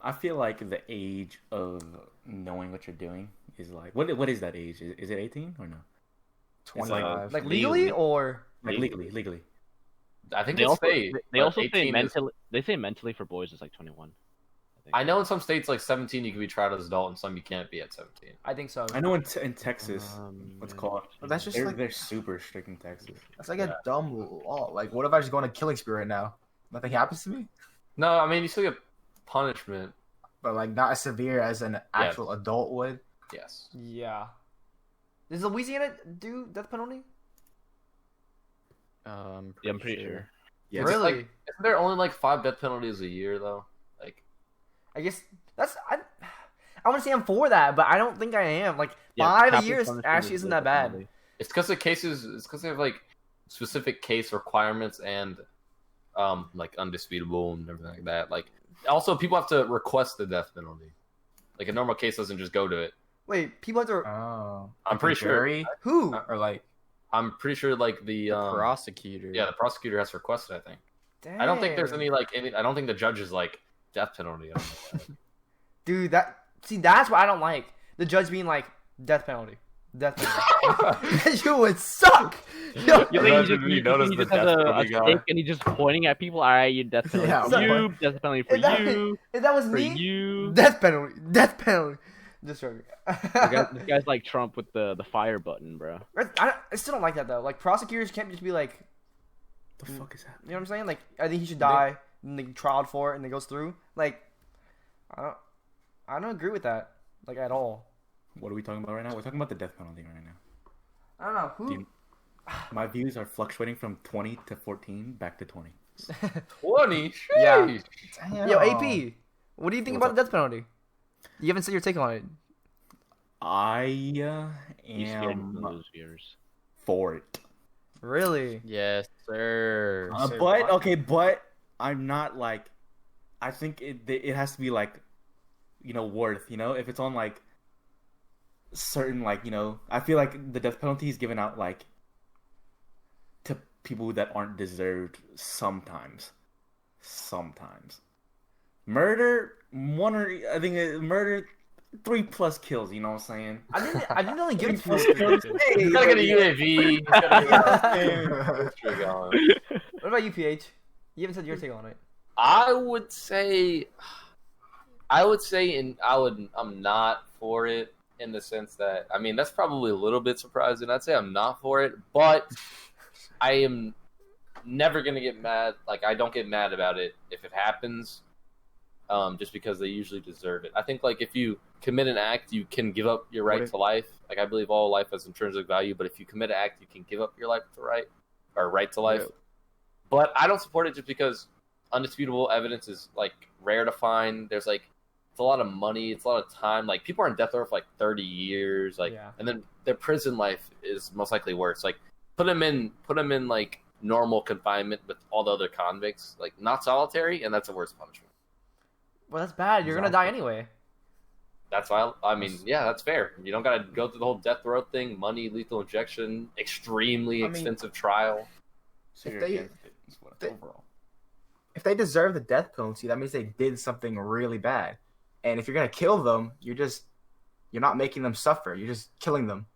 I feel like the age of knowing what you're doing is like what is that age? Is it 18 or no? 25. Like legally or Like legally. I think They it's also, state. they also say 18 is- mentally. They say mentally for boys is like 21. I know in some states like 17 you can be tried as an adult, and some you can't be at 17. I think so. I know in Texas, what's called. But that's just They're super strict in Texas. That's like a dumb law. Like, what if I just go on a killing spree right now? Nothing happens to me, No, I mean you still get punishment. but like not as severe as an actual adult would. Yes. Yeah. Does Louisiana do death penalty? I'm pretty sure. Yes. Really? Like, isn't there only like 5 death penalties a year though? Like, I guess that's I want to say I'm for that, but I don't think I am. Like 5 a year actually isn't that bad. it's because of cases. It's because they have like specific case requirements and like undisputable and everything like that. Like, also people have to request the death penalty. Like a normal case doesn't just go to it. Wait, people have to. Oh, I'm pretty sure. jury? Who? Or like, I'm pretty sure like the prosecutor. Yeah, the prosecutor has requested. I think. Dang. I don't think there's any like any. I don't think the judge is like death penalty. Dude, that's what I don't like. The judge being like death penalty. Death penalty. You would suck. You think he just has a stick and he's just pointing at people? All right, you death penalty for you. Death penalty for you. If that was for me, you. Death penalty. Death penalty. Just joking. This guy's like Trump with the fire button, bro. I still don't like that though. Like prosecutors can't just be like, the fuck is that? You know what I'm saying? Like I think he should die, and they trialed for it, and it goes through. Like I don't agree with that like at all. What are we talking about right now? We're talking about the death penalty right now. I don't know who. My views are fluctuating from 20 to 14 back to 20. 20? Yeah. Damn. Yo, AP, what do you think about the death penalty? You haven't said your take on it. I am for it. Really? Yes, sir. But I'm not like. I think it has to be like, worth. If it's on like certain like I feel like the death penalty is given out like to people that aren't deserved sometimes. Murder, murder 3+ kills, you know what I'm saying? I didn't only give it to you. You gotta get a UAV. What about you, PH? You haven't said your take on it. I would say I'm not for it in the sense that, I mean, that's probably a little bit surprising. I'd say I'm not for it, but I am never going to get mad. Like, I don't get mad about it if it happens, just because they usually deserve it. I think, like, if you commit an act, you can give up your right to life. Like, I believe all life has intrinsic value, but if you commit an act, you can give up your right to life. Yeah. But I don't support it just because undisputable evidence is, like, rare to find. There's, like, it's a lot of money. It's a lot of time. Like, people are in death row for, like, 30 years. Like, and then their prison life is most likely worse. Like, put them in, like, normal confinement with all the other convicts. Like, not solitary, and that's a worse punishment. Well, that's bad. You're going to die anyway. That's why, I mean, yeah, that's fair. You don't got to go through the whole death row thing, money, lethal injection, extremely extensive trial. So if they deserve the death penalty, that means they did something really bad. And if you're going to kill them, you're not making them suffer. You're just killing them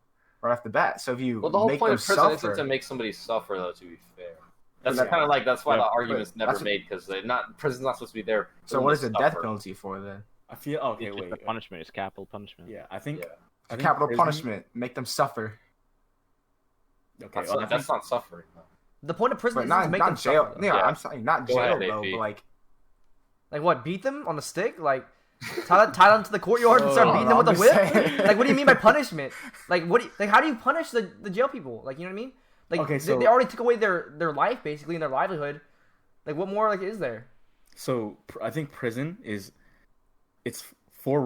right off the bat. So if you the whole make point them of prison suffer, isn't to make somebody suffer, though, to be fair. That's kind of like, that's why the argument's never made, because prison's not supposed to be there. So what is the death penalty for then? I feel, the punishment is capital punishment. Yeah, I think capital punishment. Make them suffer. Okay, that's not suffering, though. The point of prison is not to make them jail. suffer. Yeah, I'm saying not jail though, but like what? Beat them on the stick? Like tie them to the courtyard and start beating them with a whip? Like, what do you mean by punishment? Like, how do you punish the jail people? Like, you know what I mean? Like, they already took away their life basically and their livelihood. Like, what more is there? So I think prison it's for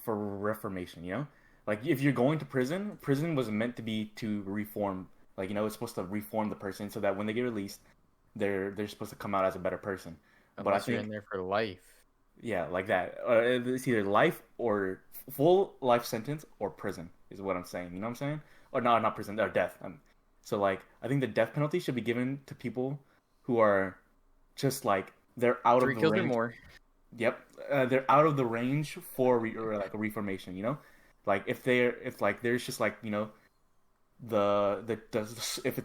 for reformation. Like, if you're going to prison was meant to be to reform. Like, it's supposed to reform the person so that when they get released, they're supposed to come out as a better person. Unless but I think you're in there for life. Yeah, like that. It's either life or full life sentence or prison is what I'm saying. You know what I'm saying? Or no, not prison, or death. So, like, I think the death penalty should be given to people who are just, like, they're out of the range. 3 kills or more. Yep. They're out of the range for a reformation, Like, if there's just, like, if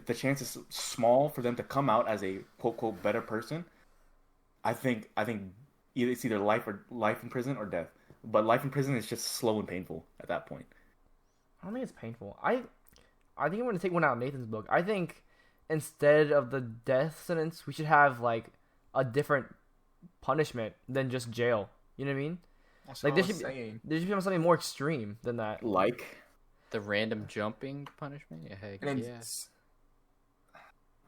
the chance is small for them to come out as a quote better person, I think it's either life in prison or death. But life in prison is just slow and painful at that point. I don't think it's painful. I think I'm going to take one out of Nathan's book. I think instead of the death sentence, we should have like a different punishment than just jail. You know what I mean? That's like there should be something more extreme than that. Like the random jumping punishment? Yeah, heck yes.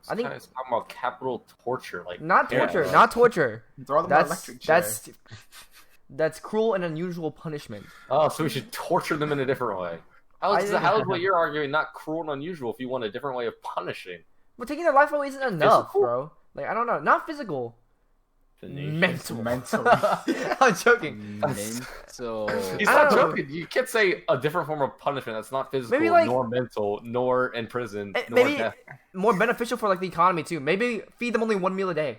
I think it's talking about capital torture, like not torture. Throw them on electric chair. That's cruel and unusual punishment. Oh, so we should torture them in a different way. How is what you're arguing not cruel and unusual if you want a different way of punishing? But taking their life away isn't enough, bro. Like, I don't know, not physical. Mental. I'm joking. Mental. He's not joking. You can't say a different form of punishment that's not physical, nor mental, nor in prison, nor maybe death. More beneficial for like the economy too. Maybe feed them only 1 meal a day.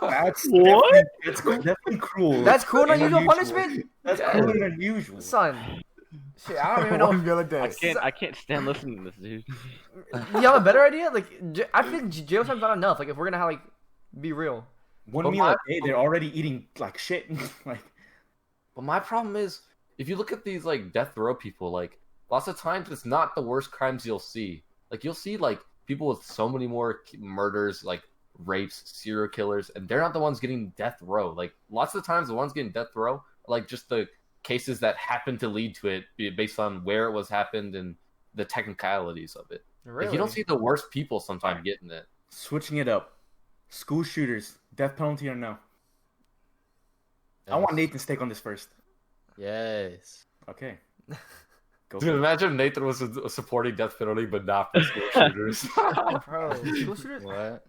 That's what? That's definitely cruel. That's cruel and unusual punishment. That's cruel and unusual. Son, Shit, I don't even know. One meal a day. I can't stand listening to this, dude. You have a better idea? Like, I think jail time's not enough. Like, if we're gonna have like be real. One meal a day, they're already eating like shit. Like, but my problem is, if you look at these like death row people, like lots of times it's not the worst crimes you'll see. Like you'll see like people with so many more murders, like rapes, serial killers, and they're not the ones getting death row. Like lots of the times the ones getting death row are like just the cases that happen to lead to it based on where it was happened and the technicalities of it. Really? Like, you don't see the worst people sometimes getting it. switching it up. School shooters, death penalty or no? Yes. I want Nathan's take on this first. Yes. Okay. Dude, imagine Nathan was supporting death penalty, but not for school shooters. Bro, school shooters? What?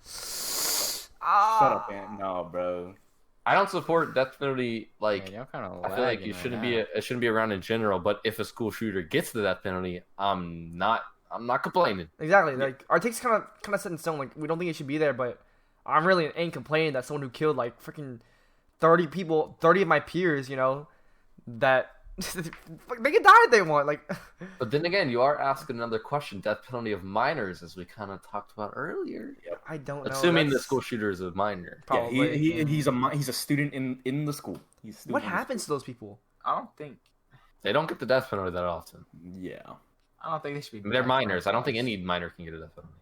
Shut up, man. No, bro. I don't support death penalty. Like, Man, I feel like it shouldn't be around in general. But if a school shooter gets the death penalty, I'm not complaining. Exactly. Like our take's kind of set in stone. Like we don't think it should be there, but I'm really ain't complaining that someone who killed like freaking 30 people, 30 of my peers, you know, that they can die if they want. Like, but then again, you are asking another question: death penalty of minors, as we kind of talked about earlier. Yep. I don't know. Assuming the school shooter is a minor. Probably. Yeah, he's a student in the school. What happens to those people? I don't think. They don't get the death penalty that often. Yeah. I don't think they should be. They're minors. I don't think any minor can get a death penalty.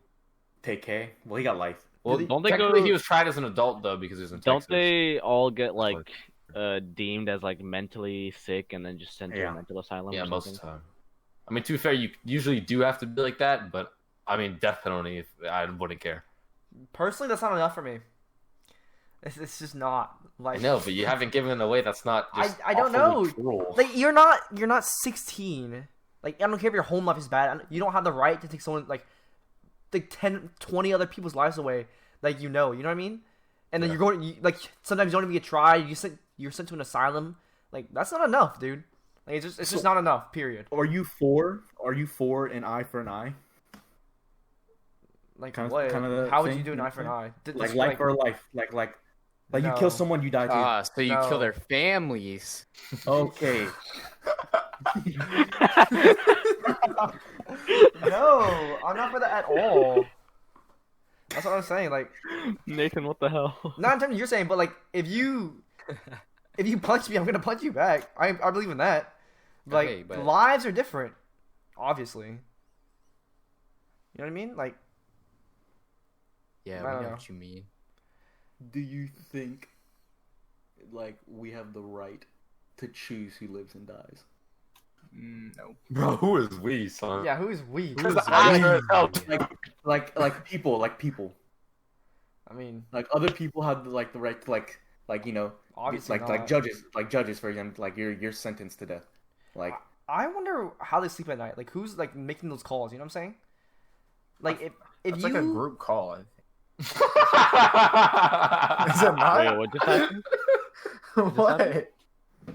Take K. Well, he got life. Well, don't they Technically, go? he was tried as an adult though because he was in Don't Texas. they all get like deemed as like mentally sick and then just sent to a mental asylum? Yeah, or most of something? the time. I mean, to be fair, you usually do have to be like that, but I mean, death penalty, I wouldn't care. Personally, that's not enough for me. It's just not like. I know, but you haven't given it away. That's not. Just I don't know. Cruel. Like you're not 16. Like I don't care if your home life is bad. You don't have the right to take someone like 10, 20 other people's lives away. Like you know what I mean? And then you're going like sometimes you don't even get tried. You're sent to an asylum. Like that's not enough, dude. Like it's just not enough. Period. Are you for an eye for an eye? Like kind what? of How would you do an eye for an eye? Like life for life. Like you kill someone, you die too. So you kill their families. Okay. No, I'm not for that at all. That's what I'm saying. Like Nathan, what the hell? not in terms of you're saying, but like if you punch me, I'm gonna punch you back. I believe in that. Like Okay, but... lives are different, obviously. You know what I mean? Like yeah, I we know know. what you mean. Do you think like we have the right to choose who lives and dies? No. Bro, who is we, son? yeah, who's we? Who's Like people. I mean, Like other people have the right to like you know obviously like judges for example, like you're sentenced to death. Like I wonder how they sleep at night. Like who's like making those calls? You know what I'm saying? Like if It's you like a group call. Is Is it not? Wait, what just happened? What?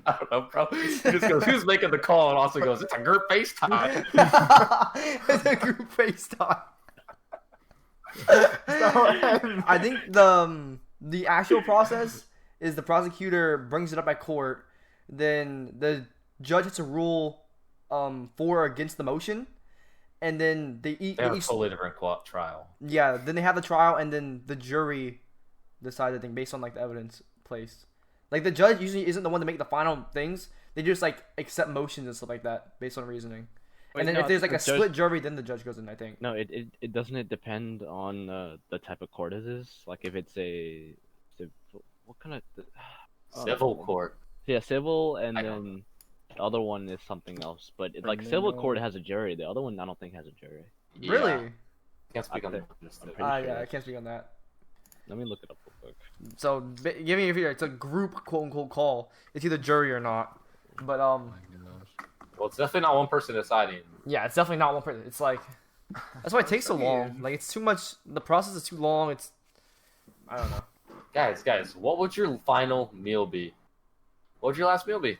I don't know, bro. He just goes, who's making the call? And also goes, it's a group FaceTime. It's a group FaceTime. I think the actual process is the prosecutor brings it up at court, then the judge has to rule for or against the motion, and then they have a totally different trial. Yeah, then they have the trial, and then the jury decides the thing based on like the evidence placed. Like the judge usually isn't the one to make the final things. They just like accept motions and stuff like that based on reasoning. Wait, and then no, if there's like a the judge- split jury, then the judge goes in. I think. No, it doesn't depend on the type of court it is. Like if it's what kind of Civil court. Yeah, civil, and I then the other one is something else. But like civil court has a jury. The other one I don't think has a jury. Yeah. Really? Can't speak on that. I'm pretty Yeah, sure. I can't speak on that. Let me look it up real quick. So give me your feedback. It's a group quote unquote call. It's either jury or not. But Well, it's definitely not one person deciding. yeah, it's definitely not one person. It's like that's why it takes so long. Like it's too much. The process is too long. It's I don't know. Guys, what would your final meal be? What would your last meal be?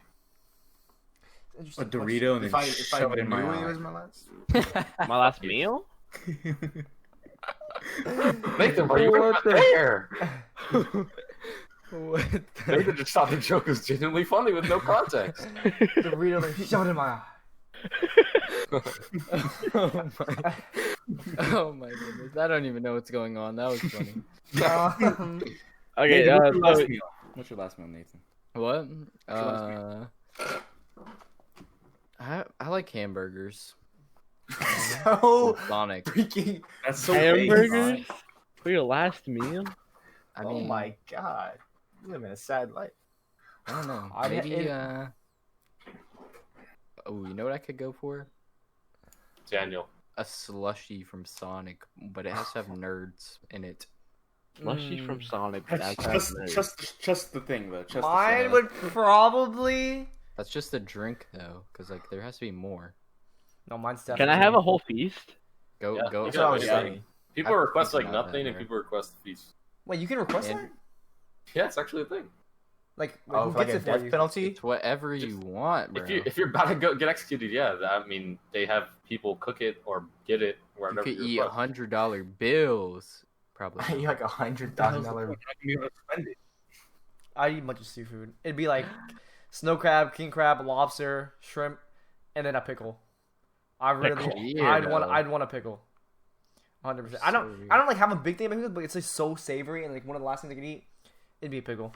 a Dorito and If then I shove it in my knew it eye. was my last. My last meal? Make them. You were there. Nathan just thought the joke was genuinely funny with no context. Dorito shot in my eye. Oh my goodness. I don't even know what's going on. That was funny. Okay, what's your last meal, Nathan? What? I like hamburgers. So Sonic. freaking. That's so hamburgers for your last meal. I Oh mean, my god, you live in a sad life. I don't know. I- Maybe. it- Oh, you know what I could go for? Daniel. A slushy from Sonic, but it has to have nerds in it. Slushy from Sonic. Just the thing though. Just Mine would probably. That's just a drink though, because like there has to be more. No, mine's definitely. Can I have a whole feast? Go. Yeah, Go. you That's what I was Yeah. saying. People I request think like about nothing, that, and right? people request the feast. Wait, you can request And- that? Yeah, it's actually a thing. Like, Oh, who for like gets a it for death you? penalty. It's whatever you want, bro. If you're about to go get executed, yeah, I mean they have people cook it or get it You wherever could you eat request. $100 bills, probably. You like $100,000. I'd eat a bunch of seafood. It'd be like snow crab, king crab, lobster, shrimp, and then a pickle. I'd want a pickle. 100%. I don't like have a big thing about pickles, but it's like so savory and like one of the last things I could eat. It'd be a pickle.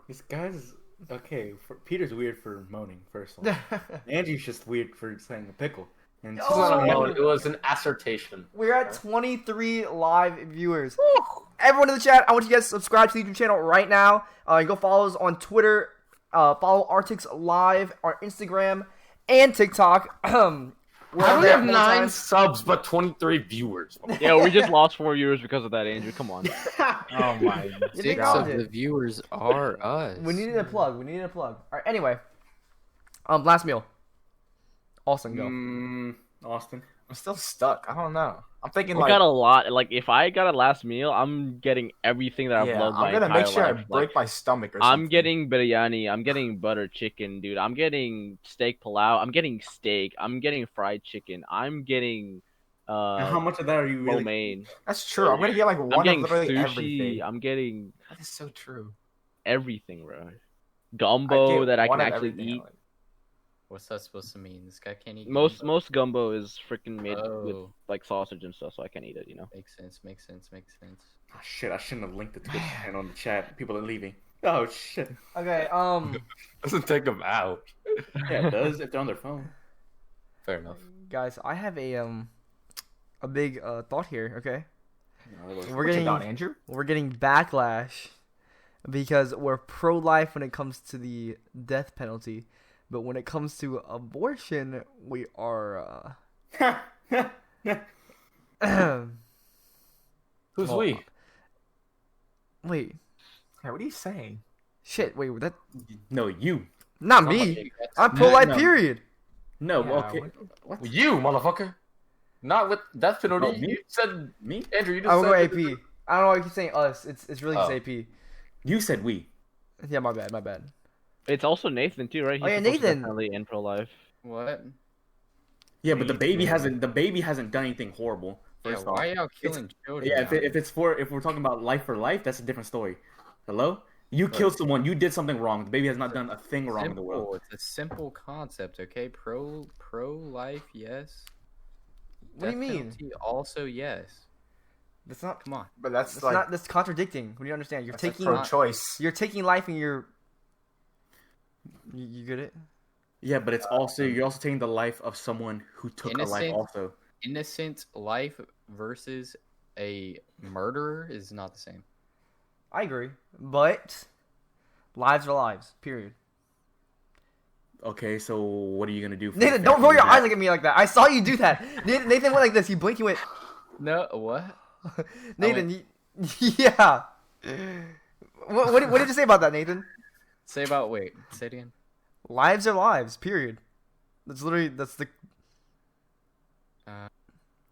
This guy's okay. Peter's weird for moaning. First of all, Angie's just weird for saying a pickle. And Oh! It was an assertion. We're at 23 live viewers. Everyone in the chat, I want you guys to subscribe to the YouTube channel right now. You go follow us on Twitter. Follow Artix Live on Instagram and TikTok. We're I on only there have full 9 time. subs, but 23 viewers. Yeah, we just lost 4 viewers because of that, Andrew. Come on. Oh my You 6 God. of the viewers are us. We needed a plug. All right. Anyway, last meal. Austin, go. Austin. I'm still stuck. I don't know. I'm thinking We like, got a lot. Like, if I got a last meal, I'm getting everything that I've yeah, loved my I'm gonna entire make sure I life. break Like, my stomach or something. I'm getting biryani. I'm getting butter chicken, dude. I'm getting steak palau. I'm getting steak. I'm getting fried chicken. I'm getting How much of that are you Oh, really? main. That's true. I'm gonna get like I'm one of getting literally sushi. everything. I'm getting That is so true. everything, bro. I Gumbo get that I one can of actually everything, eat. Alex. What's that supposed to mean? This guy can't eat Most gumbo? most gumbo is freaking made with Oh. like sausage and stuff, so I can't eat it. You know. Makes sense. Oh, shit, I shouldn't have linked the Twitch channel in the chat. People are leaving. Oh shit. Okay. Doesn't take them out. Yeah, it does if they're on their phone. Fair enough. Guys, I have a big thought here. Okay. No, We're What's your getting thought, Andrew? we're getting backlash because we're pro-life when it comes to the death penalty, but when it comes to abortion, we are. Who's Well, we? Wait, Hey, what are you saying? shit. Wait, that No, you. not Not me. like- I'm pro-life. No. Period. No, Yeah, okay. What? You, motherfucker. Not with death penalty. Oh, me? You said Me? Andrew. You just I will said go AP. I don't know why you keep saying us. It's really just Oh. AP. You said we. Yeah, my bad. It's also Nathan too, right? Oh, yeah, supposed to Nathan. definitely in pro life. What? Yeah, but the baby hasn't done anything horrible. Yeah, First why off. y'all killing children? Yeah, now? if we're talking about life for life, that's a different story. Hello? You killed someone. You did something wrong. The baby has not done a thing wrong in the world. It's a simple concept, okay? Pro life, yes. What do you Death mean? penalty, also, yes. That's not. Come on. But that's That's like not. That's contradicting. What do you understand? You're that's taking. pro-choice. You're taking life and you're. You get it? Yeah, but it's also you're also taking the life of someone who took a life Innocent. also. Innocent life versus a murderer is not the same. I agree, but lives are lives. Period. Okay, so what are you gonna do? For Nathan, the don't family roll your that- eyes at me like that. I saw you do that. Nathan went like this. He blinked. He went. No, what? Nathan, yeah. What did you say about that, Nathan? Say about wait. Say it again. Lives are lives. Period. That's the.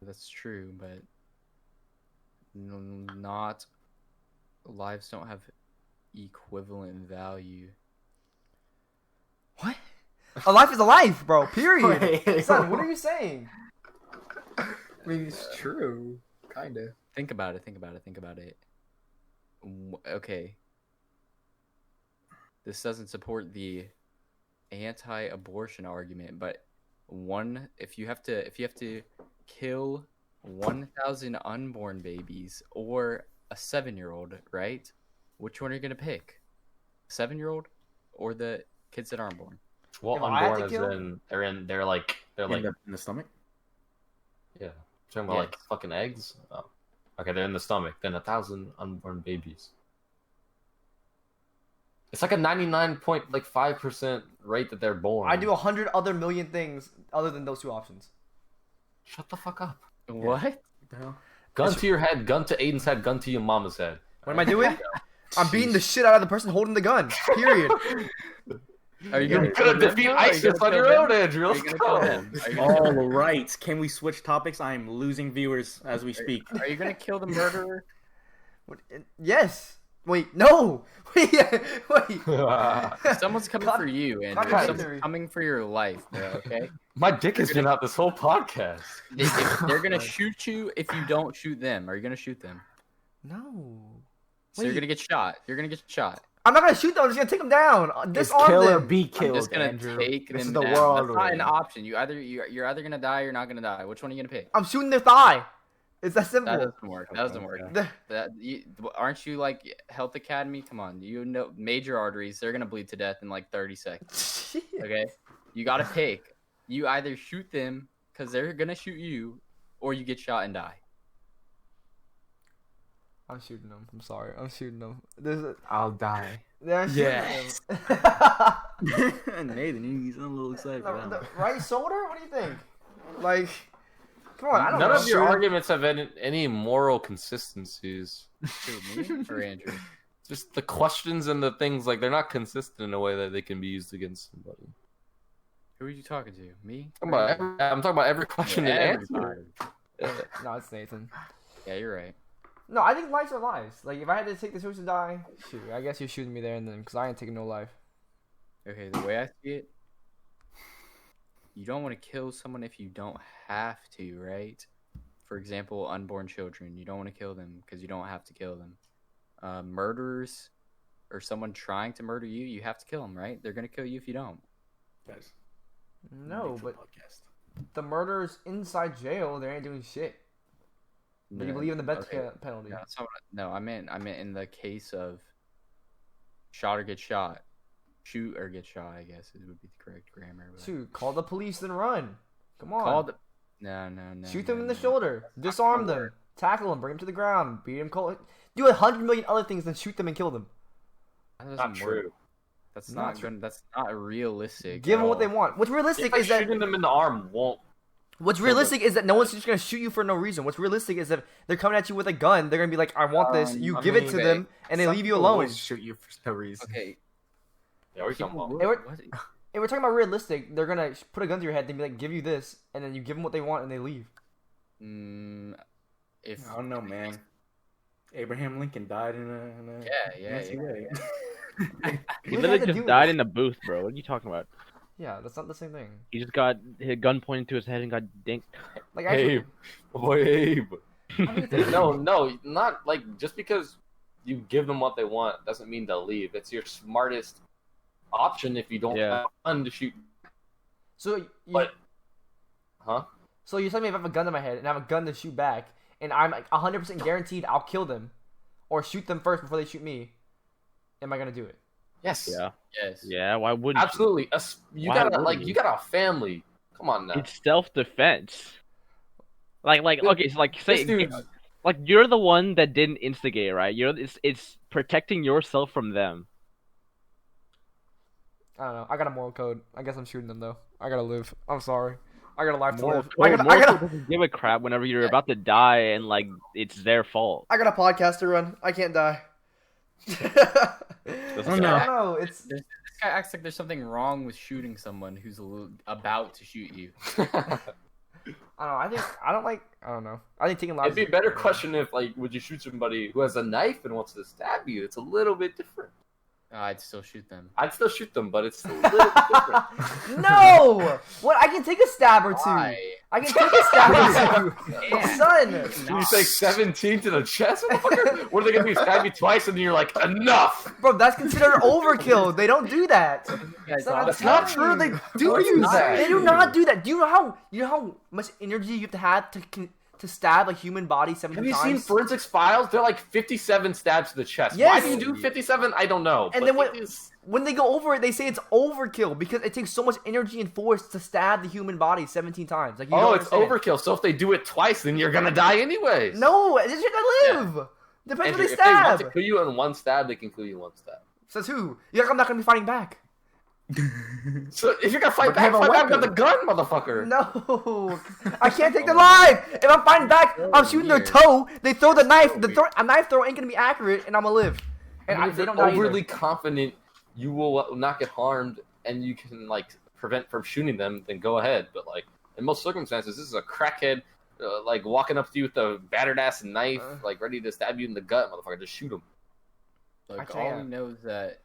That's true, but not lives don't have equivalent value. What? A life is a life, bro. Period. Wait, Son, what are you saying? I mean, it's true. Kinda. Think about it. okay. This doesn't support the anti-abortion argument, but if you have to kill 1,000 unborn babies or a 7-year-old, right? Which one are you gonna pick? 7-year-old or the kids that aren't born? Well, unborn is in they're like in the stomach. Yeah, talking about like fucking eggs. Oh. Okay, they're in the stomach. Then 1,000 unborn babies. It's like a 99.5% rate that they're born. I do 100 other million things other than those two options. Shut the fuck up. What? What the hell? Gun to your head, gun to Aiden's head, gun to your mama's head. What am I doing? I'm beating the shit out of the person holding the gun. Period. Are you You're gonna defeat ISIS on your own, Andrew. Let's go. All right. Can we switch topics? I am losing viewers as we speak. Are you gonna kill the murderer? Yes. Wait. No. Wait. Someone's coming for you, Andrew. Someone's coming for your life, bro. Okay. My dick has been out this whole podcast. They're gonna shoot you if you don't shoot them. Are you gonna shoot them? No. So you're gonna get shot. You're gonna get shot. I'm not gonna shoot them. I'm just gonna take them down. Disarm kill them. or be killed. I'm just gonna Andrew. take this them is the down. world. That's not an option. You're either gonna die or you're not gonna die. Which one are you gonna pick? I'm shooting their thigh. It's that simple. That doesn't work. That doesn't work. Aren't you like Health Academy? Come on, you know major arteries. They're gonna bleed to death in like 30 seconds. Okay, you gotta pick. You either shoot them because they're gonna shoot you, or you get shot and die. I'm shooting them. I'm sorry. I'm shooting them. I'll die. Yes. Nathan, he's a little excited for that. The right shoulder? What do you think? Like, come on. I don't know. None of your arguments have any moral consistencies. Me or Andrew? Just the questions and the things, like, they're not consistent in a way that they can be used against somebody. Who are you talking to? Me? I'm talking about every question and answer. No, it's Nathan. Yeah, you're right. No, I think lives are lives. Like, if I had to take the choice to die, shoot, I guess you're shooting me there and then, because I ain't taking no life. Okay, the way I see it, you don't want to kill someone if you don't have to, right? For example, unborn children. You don't want to kill them because you don't have to kill them. Murderers or someone trying to murder you, you have to kill them, right? They're going to kill you if you don't. Guys, no, but the murderers inside jail, they ain't doing shit. Do you believe in the death penalty? No, I meant in the case of shot or get shot. Shoot or get shot, I guess it would be the correct grammar. But... Shoot, call the police and run. Come on. No. Shoot them in the shoulder. Disarm them. Tackle them. Bring them to the ground. Beat them cold. Do 100 million other things than shoot them and kill them. That doesn't work. That's not good. That's not realistic. Give them what they want. What's realistic is that shooting them in the arm won't. What's realistic is that no one's just gonna shoot you for no reason. What's realistic is that they're coming at you with a gun. They're gonna be like, "I want this." You give it to them, and they leave you alone. Shoot you for no reason. Okay. Yeah, we're talking about. If we're talking about realistic, they're gonna put a gun to your head and be like, "Give you this," and then you give them what they want, and they leave. If I don't know, man. Abraham Lincoln died in a yeah. He literally just died in a booth, bro. What are you talking about? Yeah, that's not the same thing. He just got his gun pointed to his head and got dinked. Like, actually, Abe. No, not like just because you give them what they want doesn't mean they'll leave. It's your smartest option if you don't have a gun to shoot. So So you're telling me if I have a gun to my head and I have a gun to shoot back, and I'm like 100% guaranteed I'll kill them, or shoot them first before they shoot me, am I gonna do it? Yes. Yeah. Yes. Yeah. Why wouldn't Absolutely. You got a family. Come on now. It's self-defense. Like okay, so like say like you're the one that didn't instigate, right? It's protecting yourself from them. I don't know. I got a moral code. I guess I'm shooting them though. I gotta live. I'm sorry. I got a life to live. I gotta give a crap whenever you're about to die and like it's their fault. I got a podcast to run. I can't die. I don't know. This guy acts like there's something wrong with shooting someone who's about to shoot you. I don't know. I don't know. I think taking lives. It'd be a better question if, like, would you shoot somebody who has a knife and wants to stab you? It's a little bit different. I'd still shoot them. I'd still shoot them, but it's a little bit different. No! What? I can take a stab or two. Why? I can take a stab at you. Son! You say 17 to the chest, motherfucker? What are they gonna do? Stab you twice and then you're like, enough! Bro, that's considered overkill. They don't do that. That's not true. They do that. They do not do that. Do you know how much energy you have to stab a human body 17 times? Have you seen Forensics Files? They're like 57 stabs to the chest. Yes. Why do you do 57? I don't know. And then when they go over it, they say it's overkill because it takes so much energy and force to stab the human body 17 times. Like, it's overkill. So if they do it twice, then you're gonna die anyways. No, it's just gonna live. Yeah. Depends who they stab. If they want to kill you in one stab, they can kill you in one stab. Says who? You're like, I'm not gonna be fighting back. So if you're gonna fight back with the gun, motherfucker. No, I can't take their life. If I'm fighting back, I'm shooting their toe. They throw the knife. A knife throw ain't gonna be accurate, and I'm gonna live. And if you're overly confident you will not get harmed, and you can like prevent from shooting them, then go ahead. But like in most circumstances, this is a crackhead like walking up to you with a battered ass knife, like ready to stab you in the gut, motherfucker. Just shoot him. Like all we know is that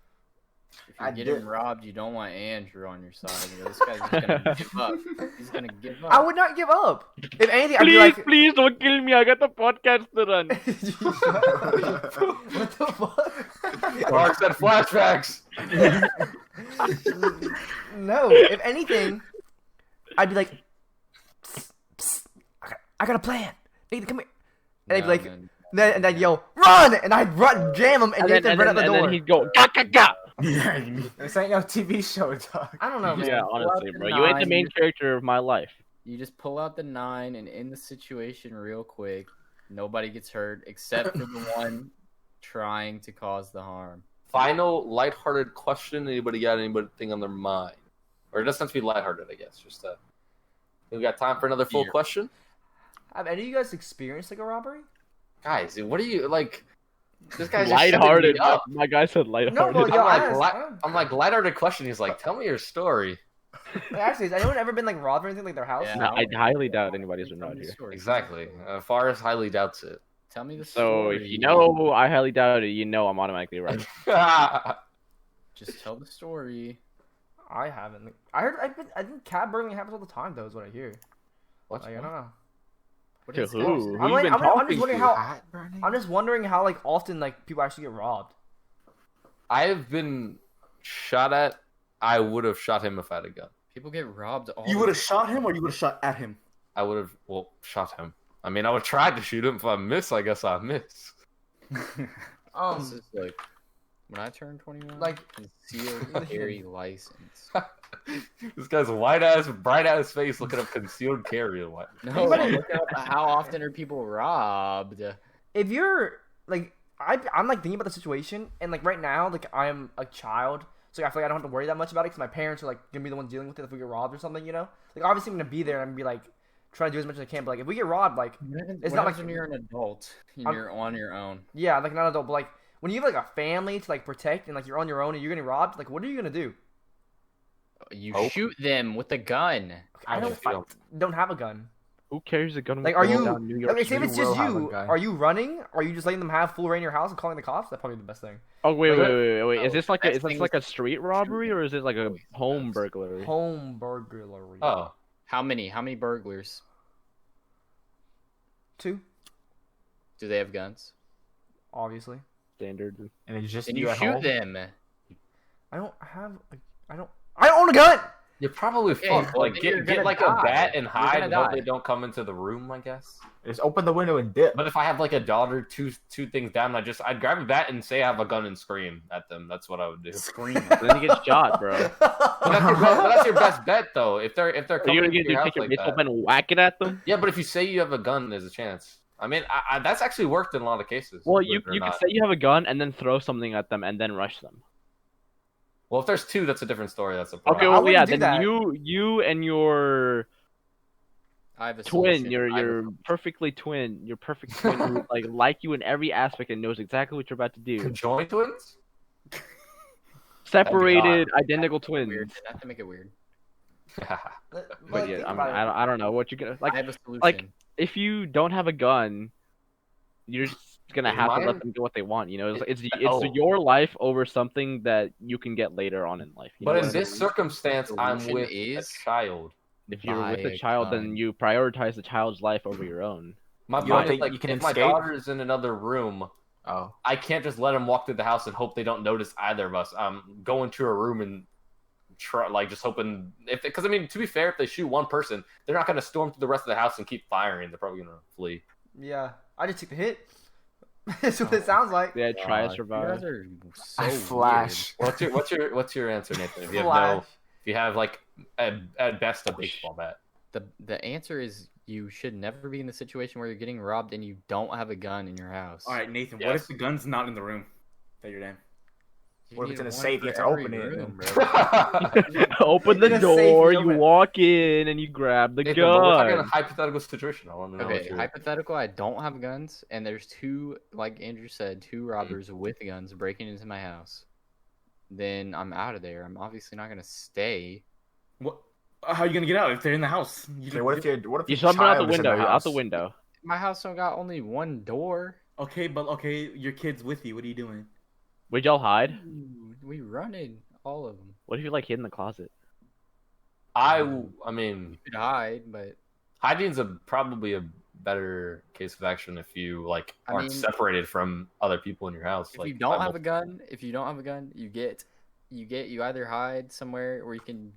if you're getting robbed, you don't want Andrew on your side. You know, this guy's just gonna give up. He's gonna give up. I would not give up. If anything, I'd be like, please don't kill me. I got the podcast to run. What the fuck? Mark said flashbacks. No, if anything, I'd be like, psst, I got a plan. Nathan, come here. And they'd be like, and I'd yell, run! And I'd jam him, and Nathan run out the door. And then he'd go, ga ga ga. This ain't no TV show, dog. I don't know, man. Yeah, honestly, bro. You ain't the main character of my life. You just pull out the 9 and end the situation real quick. Nobody gets hurt except for the one trying to cause the harm. Final lighthearted question. Anybody got anything on their mind? Or it doesn't have to be lighthearted, I guess. Just we got time for another full question? Have any of you guys experienced like a robbery? Guys, what are you like? This guy's lighthearted. My guy said lighthearted. No, I'm like lighthearted question. He's like, tell me your story. Actually, has anyone ever been like robbed or anything like their house? Yeah, no, I highly doubt anybody's been robbed here. Exactly. Forrest highly doubts it. Tell me the story. So if you know I highly doubt it, you know I'm automatically right. Just tell the story. I haven't. I think cat burgling happens all the time, though. Is what I hear. What? Like, I don't know. What is who? I'm just wondering how like often like people actually get robbed. I have been shot at. I would have shot him if I had a gun. People get robbed all You would have shot him, or you would have shot at him? I would have shot him. I mean, I would have tried to shoot him. If I miss, I guess I miss. This is like when I turned 21. Like concealed carry license. This guy's white ass, bright ass face looking up concealed carry. What? No, look up how often are people robbed? If you're like, I'm like thinking about the situation, and like right now, like I'm a child, so I feel like I don't have to worry that much about it because my parents are like gonna be the ones dealing with it if we get robbed or something, you know. Like obviously I'm gonna be there and I'm gonna be like trying to do as much as I can, but like if we get robbed, like it's not like when you're an adult and you're on your own. Yeah, like not an adult, but like when you have like a family to like protect and like you're on your own and you're getting robbed, like what are you gonna do? You shoot them with a gun. I don't have a gun. Who carries a gun? Like, are you? Like, say if it's just you, are you running? Are you just letting them have full reign in your house and calling the cops? That's probably the best thing. Oh wait! Is this like a street robbery or is it like a home burglary? Home burglary. Oh, how many burglars? 2. Do they have guns? Obviously. Standard. And it's just and you shoot them. I don't own a gun. You're probably fucked. Like get like a bat and hide and hope they don't come into the room, I guess. Just open the window and dip. But if I have like a daughter, two things down, I'd grab a bat and say I have a gun and scream at them. That's what I would do. Scream. Then you get shot, bro. That's your best bet, though. If they're coming to your house take your like pistol and whack it at them. Yeah, but if you say you have a gun, there's a chance. I mean, that's actually worked in a lot of cases. Well, you can say you have a gun and then throw something at them and then rush them. Well, if there's 2, that's a different story. That's a problem. Okay, well, yeah, then you and your twin, your perfectly twin, your perfect twin, who, like you in every aspect and knows exactly what you're about to do. Conjoined twins? Separated, identical twins. Weird. I have to make it weird. But yeah, I don't know what you're gonna like. I have a solution. Like, if you don't have a gun, you're just gonna have to let them do what they want. You know, it's your life over something that you can get later on in life. But in this circumstance, I'm with a child. If you're with a child, then you prioritize the child's life over your own. My point is, like, if my daughter is in another room, I can't just let them walk through the house and hope they don't notice either of us. I'm going to a room and just hoping because I mean, to be fair, if they shoot one person, they're not going to storm through the rest of the house and keep firing. They're probably going to flee. Yeah, I just took the hit. That's what it sounds like. Yeah, try to survive. You guys are so Flash. Weird. What's your answer, Nathan? If you have like at best a baseball bat. The answer is you should never be in the situation where you're getting robbed and you don't have a gun in your house. All right, Nathan. Yes. What if the gun's not in the room that you're in? What if it's in a safe? You have to open it. Open the door. You walk in and you grab the Nathan, gun. We're talking a hypothetical situation. I want to know. Okay, hypothetical. I don't have guns, and there's two, like Andrew said, two robbers with guns breaking into my house. Then I'm out of there. I'm obviously not gonna stay. What? How are you gonna get out if they're in the house? What if you jump out the window? Out the window. My house don't got only one door. Okay, your kid's with you. What are you doing? Would y'all hide? We running all of them. What if you like hid in the closet? I mean, you could hide, but hiding's probably a better case of action if you aren't separated from other people in your house. If you don't have a gun, you either hide somewhere where you can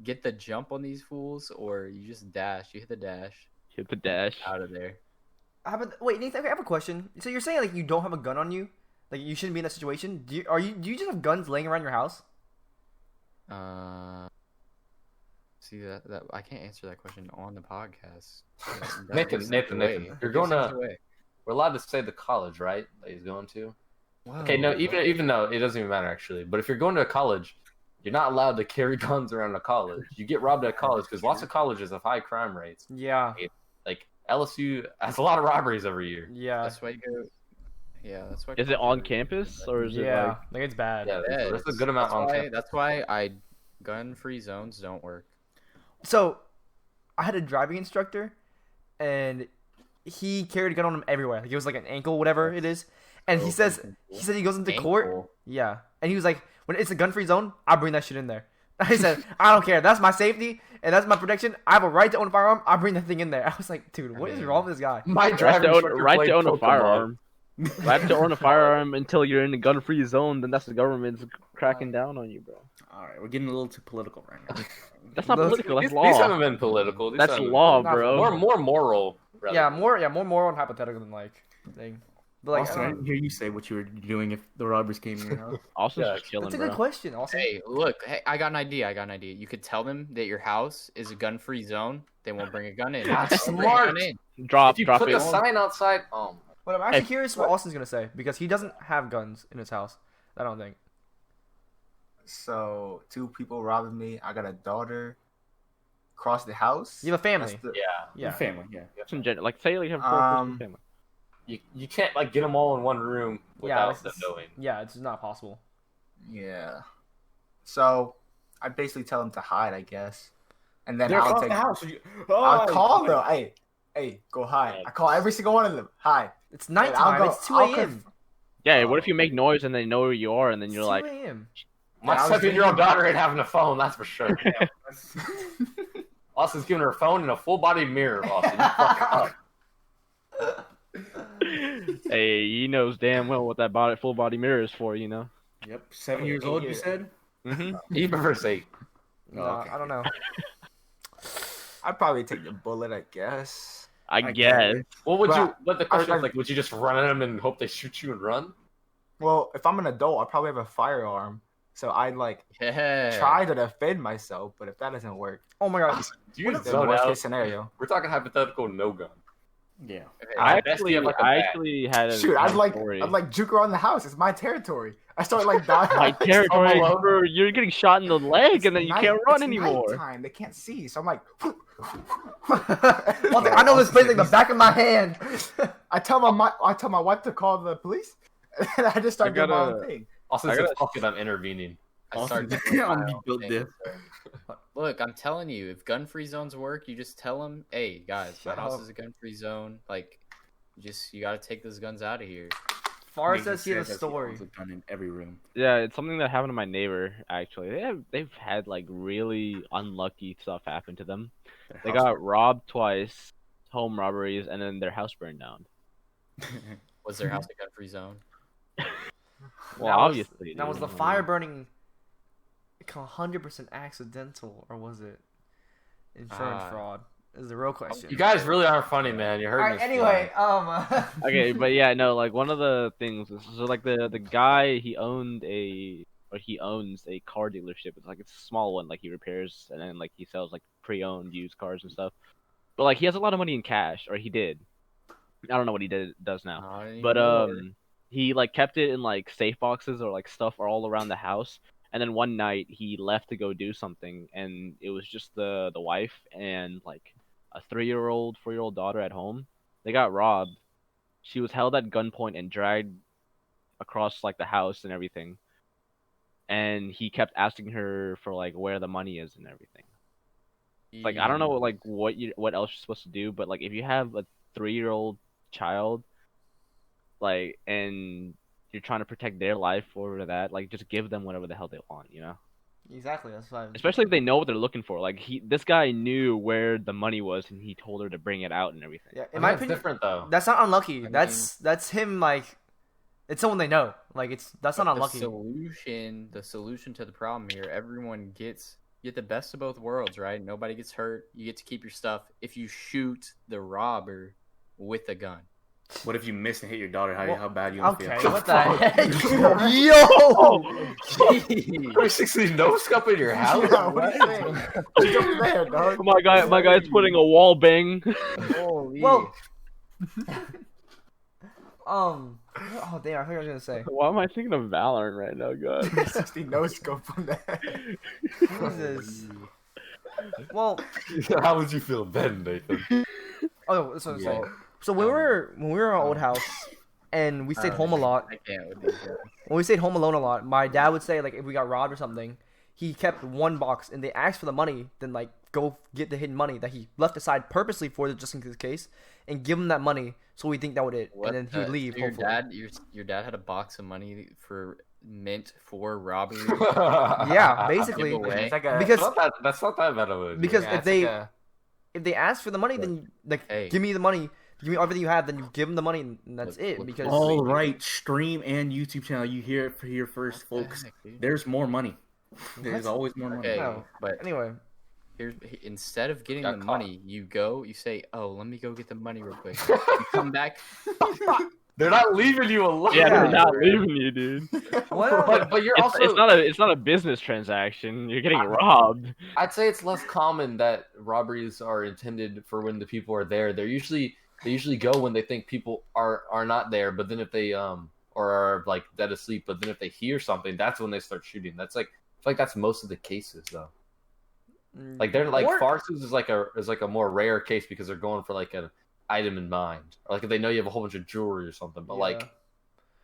get the jump on these fools, or you just dash. You hit the dash out of there. Wait, Nathan, I have a question. So you're saying like you don't have a gun on you? Like you shouldn't be in that situation? Do you just have guns laying around your house? See that I can't answer that question on the podcast. Nathan, you're going to. We're allowed to say the college, right? That he's going to. Wow. Okay, no, even though it doesn't even matter actually. But if you're going to a college, you're not allowed to carry guns around a college. You get robbed at college because lots of colleges have high crime rates. Yeah. Like LSU has a lot of robberies every year. Yeah. That's why you go. Yeah, that's why. Is it on campus or is it like it's bad? Yeah, there's a good amount on campus. That's why gun-free zones don't work. So, I had a driving instructor, and he carried a gun on him everywhere. Like it was like an ankle, whatever it is. And he said he goes into court. Yeah, and he was like, when it's a gun-free zone, I bring that shit in there. I said, I don't care. That's my safety and that's my protection. I have a right to own a firearm. I bring that thing in there. I was like, dude, what is wrong with this guy? My right to own a firearm. Right to own a firearm until you're in a gun-free zone, then that's the government's cracking down on you, bro. All right, we're getting a little too political right now. That's not political. That's law. These haven't been political. That's law, bro. More moral. Rather. More moral and hypothetical than thing. But like, also, I didn't hear you say what you were doing if the robbers came in your house. Austin's just chilling, That's a good question. Austin. Hey, look, I got an idea. You could tell them that your house is a gun-free zone. They won't bring a gun in. That's smart. Drop it. Put a sign outside. But I'm actually curious what Austin's gonna say because he doesn't have guns in his house. I don't think. So 2 people robbing me. I got a daughter. Across the house. You have a family. Yeah. Family. Yeah. Some like say you have 4 family. You can't get them all in one room without them knowing. Yeah, it's not possible. Yeah. So I basically tell them to hide, I guess, and then I'll take the house. I'll call them. Hey, go hide. I call every single one of them. Hide. It's nighttime. It's 2 a.m. Yeah. What if you make noise and they know where you are, and then you're like, 2 a.m. My 7-year-old daughter ain't having a phone. That's for sure. Austin's giving her a phone and a full-body mirror. Austin, you fuck up. Hey, he knows damn well what that full body mirror is for, you know. Yep, 7 years old. You said. Mm-hmm. He prefers 8. No, okay. I don't know. I'd probably take the bullet, I guess. I guess. Well, But the question is would you just run at them and hope they shoot you and run? Well, if I'm an adult, I probably have a firearm, so I'd try to defend myself. But if that doesn't work, oh my god, what's the worst case scenario? We're talking hypothetical, no gun. Yeah. I actually had a I'd juke around the house. It's my territory. I start dying. My territory, bro. You're getting shot in the leg, and then you can't run anymore. Nighttime. They can't see, so I'm like. I know this place like the back of my hand. I tell my wife to call the police, and I just start doing my own thing. Also, says, "Fuck it, I'm intervening." Look, I'm telling you, if gun-free zones work, you just tell them, "Hey, guys, my house is a gun-free zone. You gotta take those guns out of here." Far says he has a story. A gun in every room. Yeah, it's something that happened to my neighbor. Actually, they've had like really unlucky stuff happen to them. They got robbed twice, home robberies, and then their house burned down. Was their house a gun-free zone? Well, obviously. Now was the fire burning 100% accidental, or was it insurance fraud? Is the real question. You guys really are funny, man. You're hurting. Anyway, Okay, but yeah, no, like one of the things is so like the guy he owns a car dealership. It's like it's a small one, like he repairs and then like he sells like pre-owned used cars and stuff. But like he has a lot of money in cash, or he did. I don't know what he does now. But he like kept it in like safe boxes or like stuff all around the house. And then one night he left to go do something, and it was just the wife and like a 3-year-old, 4-year-old daughter at home. They got robbed. She was held at gunpoint and dragged across like the house and everything. And he kept asking her for like where the money is and everything. Like I don't know like what else you're supposed to do, but like if you have a 3-year-old child, like and you're trying to protect their life or that, like just give them whatever the hell they want, you know? Exactly, that's why. Especially if they know what they're looking for. Like this guy knew where the money was, and he told her to bring it out and everything. Yeah, in my opinion, different though. That's not unlucky. That's him. Like, it's someone they know. Like that's not unlucky. The solution to the problem here. Everyone you get the best of both worlds, right? Nobody gets hurt. You get to keep your stuff. If you shoot the robber with a gun. What if you miss and hit your daughter? How bad you gonna feel? Okay, what the heck? Yo! 360 no scope in your house? What are you saying? Over there, dog. My guy's putting a wall bang. Holy. Well, oh damn! I think I was gonna say. Why am I thinking of Valorant right now, guys? 360 no scope on that. Jesus. Well, how would you feel then, Nathan? Oh, that's what I'm saying. So when we were in our old house and we stayed home a lot, when we stayed home alone a lot, my dad would say like if we got robbed or something, he kept one box and they asked for the money, then like go get the hidden money that he left aside purposely for the just in case, and give him that money so we think that would it, and then he would leave. So your dad had a box of money meant for robbery. Yeah, basically. Because that's not that bad of a. Because if they ask for the money, then give me the money. Give me everything you have, then you give them the money, and that's it. Because all right, stream and YouTube channel, you hear it here first, folks. There's more money. There's always more money. Okay, but anyway, instead of getting the money, you say, "Oh, let me go get the money real quick." You come back. They're not leaving you alone. Yeah, they're not leaving you, dude. But you're also it's not a business transaction. You're getting robbed. I'd say it's less common that robberies are intended for when the people are there. They usually go when they think people are not there, but then if they or are like dead asleep, but then if they hear something, that's when they start shooting. That's like I feel like that's most of the cases though. Like they're like farces is like a more rare case because they're going for like an item in mind, or like if they know you have a whole bunch of jewelry or something. But like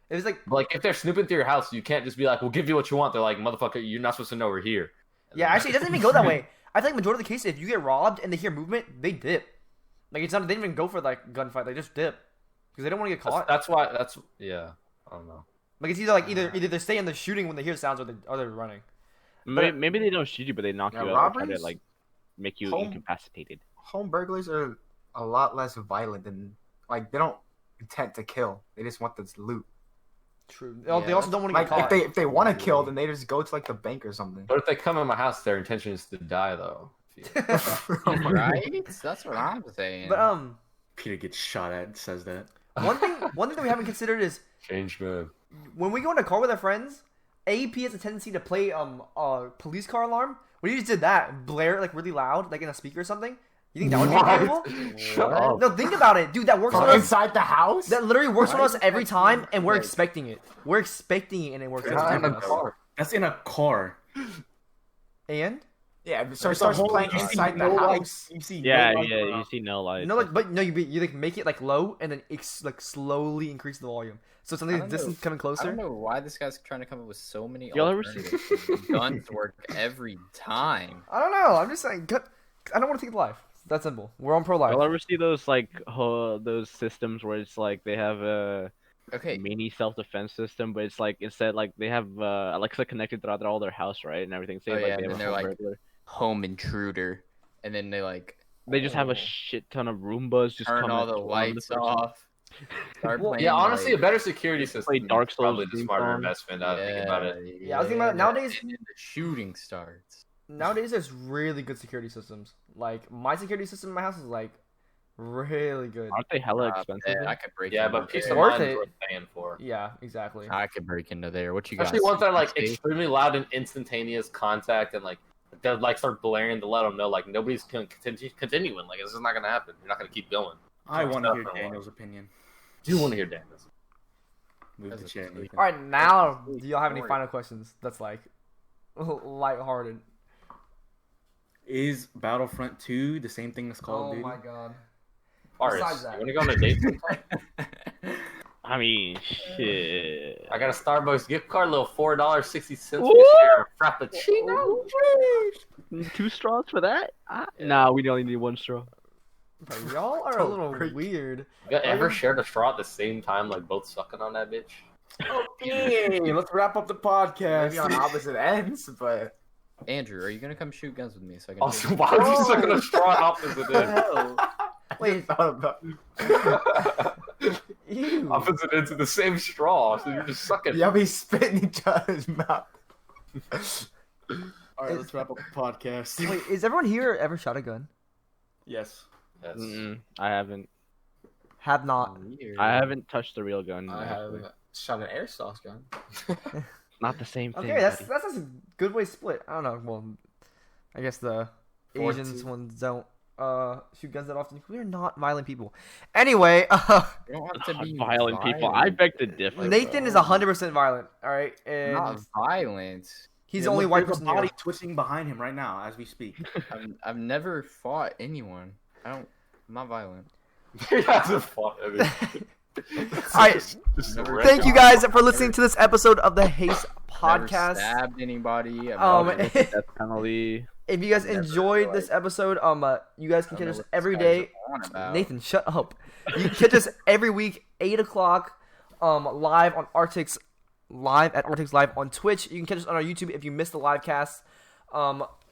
it was like if they're snooping through your house, you can't just be like, "We'll give you what you want." They're like, "Motherfucker, you're not supposed to know we're here." Yeah, actually, it doesn't even go that way. I think majority of the cases, if you get robbed and they hear movement, they dip. Like it's not. They didn't even go for like gunfight. They just dip because they don't want to get caught. That's why. Yeah. I don't know. Like it's either they stay in the shooting when they hear sounds, or they're running. Maybe they don't shoot you, but they knock you out or try to like make you incapacitated. Home burglars are a lot less violent than they don't intend to kill. They just want this loot. True. Yeah, they also don't want to get caught. If they want to kill, then they just go to like the bank or something. But if they come in my house, their intention is to die, though. Right? That's what I'm saying. But Peter gets shot at and says that. One thing that we haven't considered is change, man. When we go in a car with our friends, AEP has a tendency to play police car alarm. When you just did that, blare it like really loud, like in a speaker or something. You think that would be painful? Shut up. No, think about it, dude. That works on us inside the house. That literally works on us every time, and we're expecting it. We're expecting it, and it works every time. That's in a car. And yeah, so it starts playing inside the house. You see you see no light. No, you like make it like low, and then like slowly increase the volume. So something distance coming closer. I don't know why this guy's trying to come up with so many alternatives. Guns work every time. I don't know. I'm just saying. I don't want to take life. That's simple. We're on pro life. You'll ever see those those systems where it's like they have mini self-defense system, but it's like instead like they have Alexa connected throughout all their house, right, and everything. Say like they have a home burglar, home intruder, and then they just have a shit ton of Roombas just turn all the lights off. Honestly, a better security system Dark is probably the smarter investment. I think about it. Yeah, I was thinking about it nowadays. And then the shooting starts. Nowadays, there's really good security systems. Like my security system in my house is like really good. Aren't they hella expensive? I could break. Yeah, but peace of mind is worth paying for. Yeah, exactly. I could break into there. What you got? Especially ones that are like extremely loud and instantaneous contact, and like they'll like start blaring to let them know like nobody's continuing. Like this is not gonna happen. You're not gonna keep going. I want to hear Daniel's opinion. Do you want to hear Daniel's? Move the chair. All right, now do y'all have any final questions? That's like lighthearted. Is Battlefront 2 the same thing as Call of Duty? Oh my god. Besides that, you want to go on a date sometime? I mean, shit. I got a Starbucks gift card, little $4.60 for frappuccino. 2 straws for that? Nah, we only need 1 straw. Bro, y'all are a little weird. You ever shared a straw at the same time, like both sucking on that bitch? Okay, let's wrap up the podcast. Maybe on opposite ends, but Andrew, are you gonna come shoot guns with me so I can? Also, why would you suck on a straw at opposite ends? Wait, ew. Opposite ends of the same straw, so you're just sucking. y'all be spitting each other's mouth. All right, let's wrap up the podcast. Wait, is everyone here ever shot a gun? Yes. Yes. I haven't. Have not. Weird. I haven't touched the real gun. I actually. have shot an airsoft gun. Not the same thing. Okay, that's buddy. a good way to split. I don't know. Well, I guess the 4-2. Asians ones don't shoot guns that often. We're not violent people. Anyway, You don't have to be violent people. I beg to differ. Nathan is 100% violent. All right, and not violent. he's the only white There's person a body here. twitching behind him right now as we speak. I've never fought anyone. I'm not violent. He hasn't fought anything. All right, thank you guys for listening to this episode of the Haste Never Podcast. stabbed anybody. If Death penalty. you guys Never, enjoyed this episode, you guys can catch us every guys day. are on about. Nathan, shut up. You can catch us every week, 8 o'clock, live on Arctic's Live at Arctic's Live on Twitch. You can catch us on our YouTube if you missed the live cast.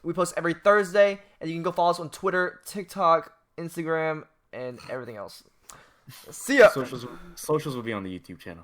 We post every Thursday, and you can go follow us on Twitter, TikTok, Instagram, and everything else. See ya. Socials will be on the YouTube channel.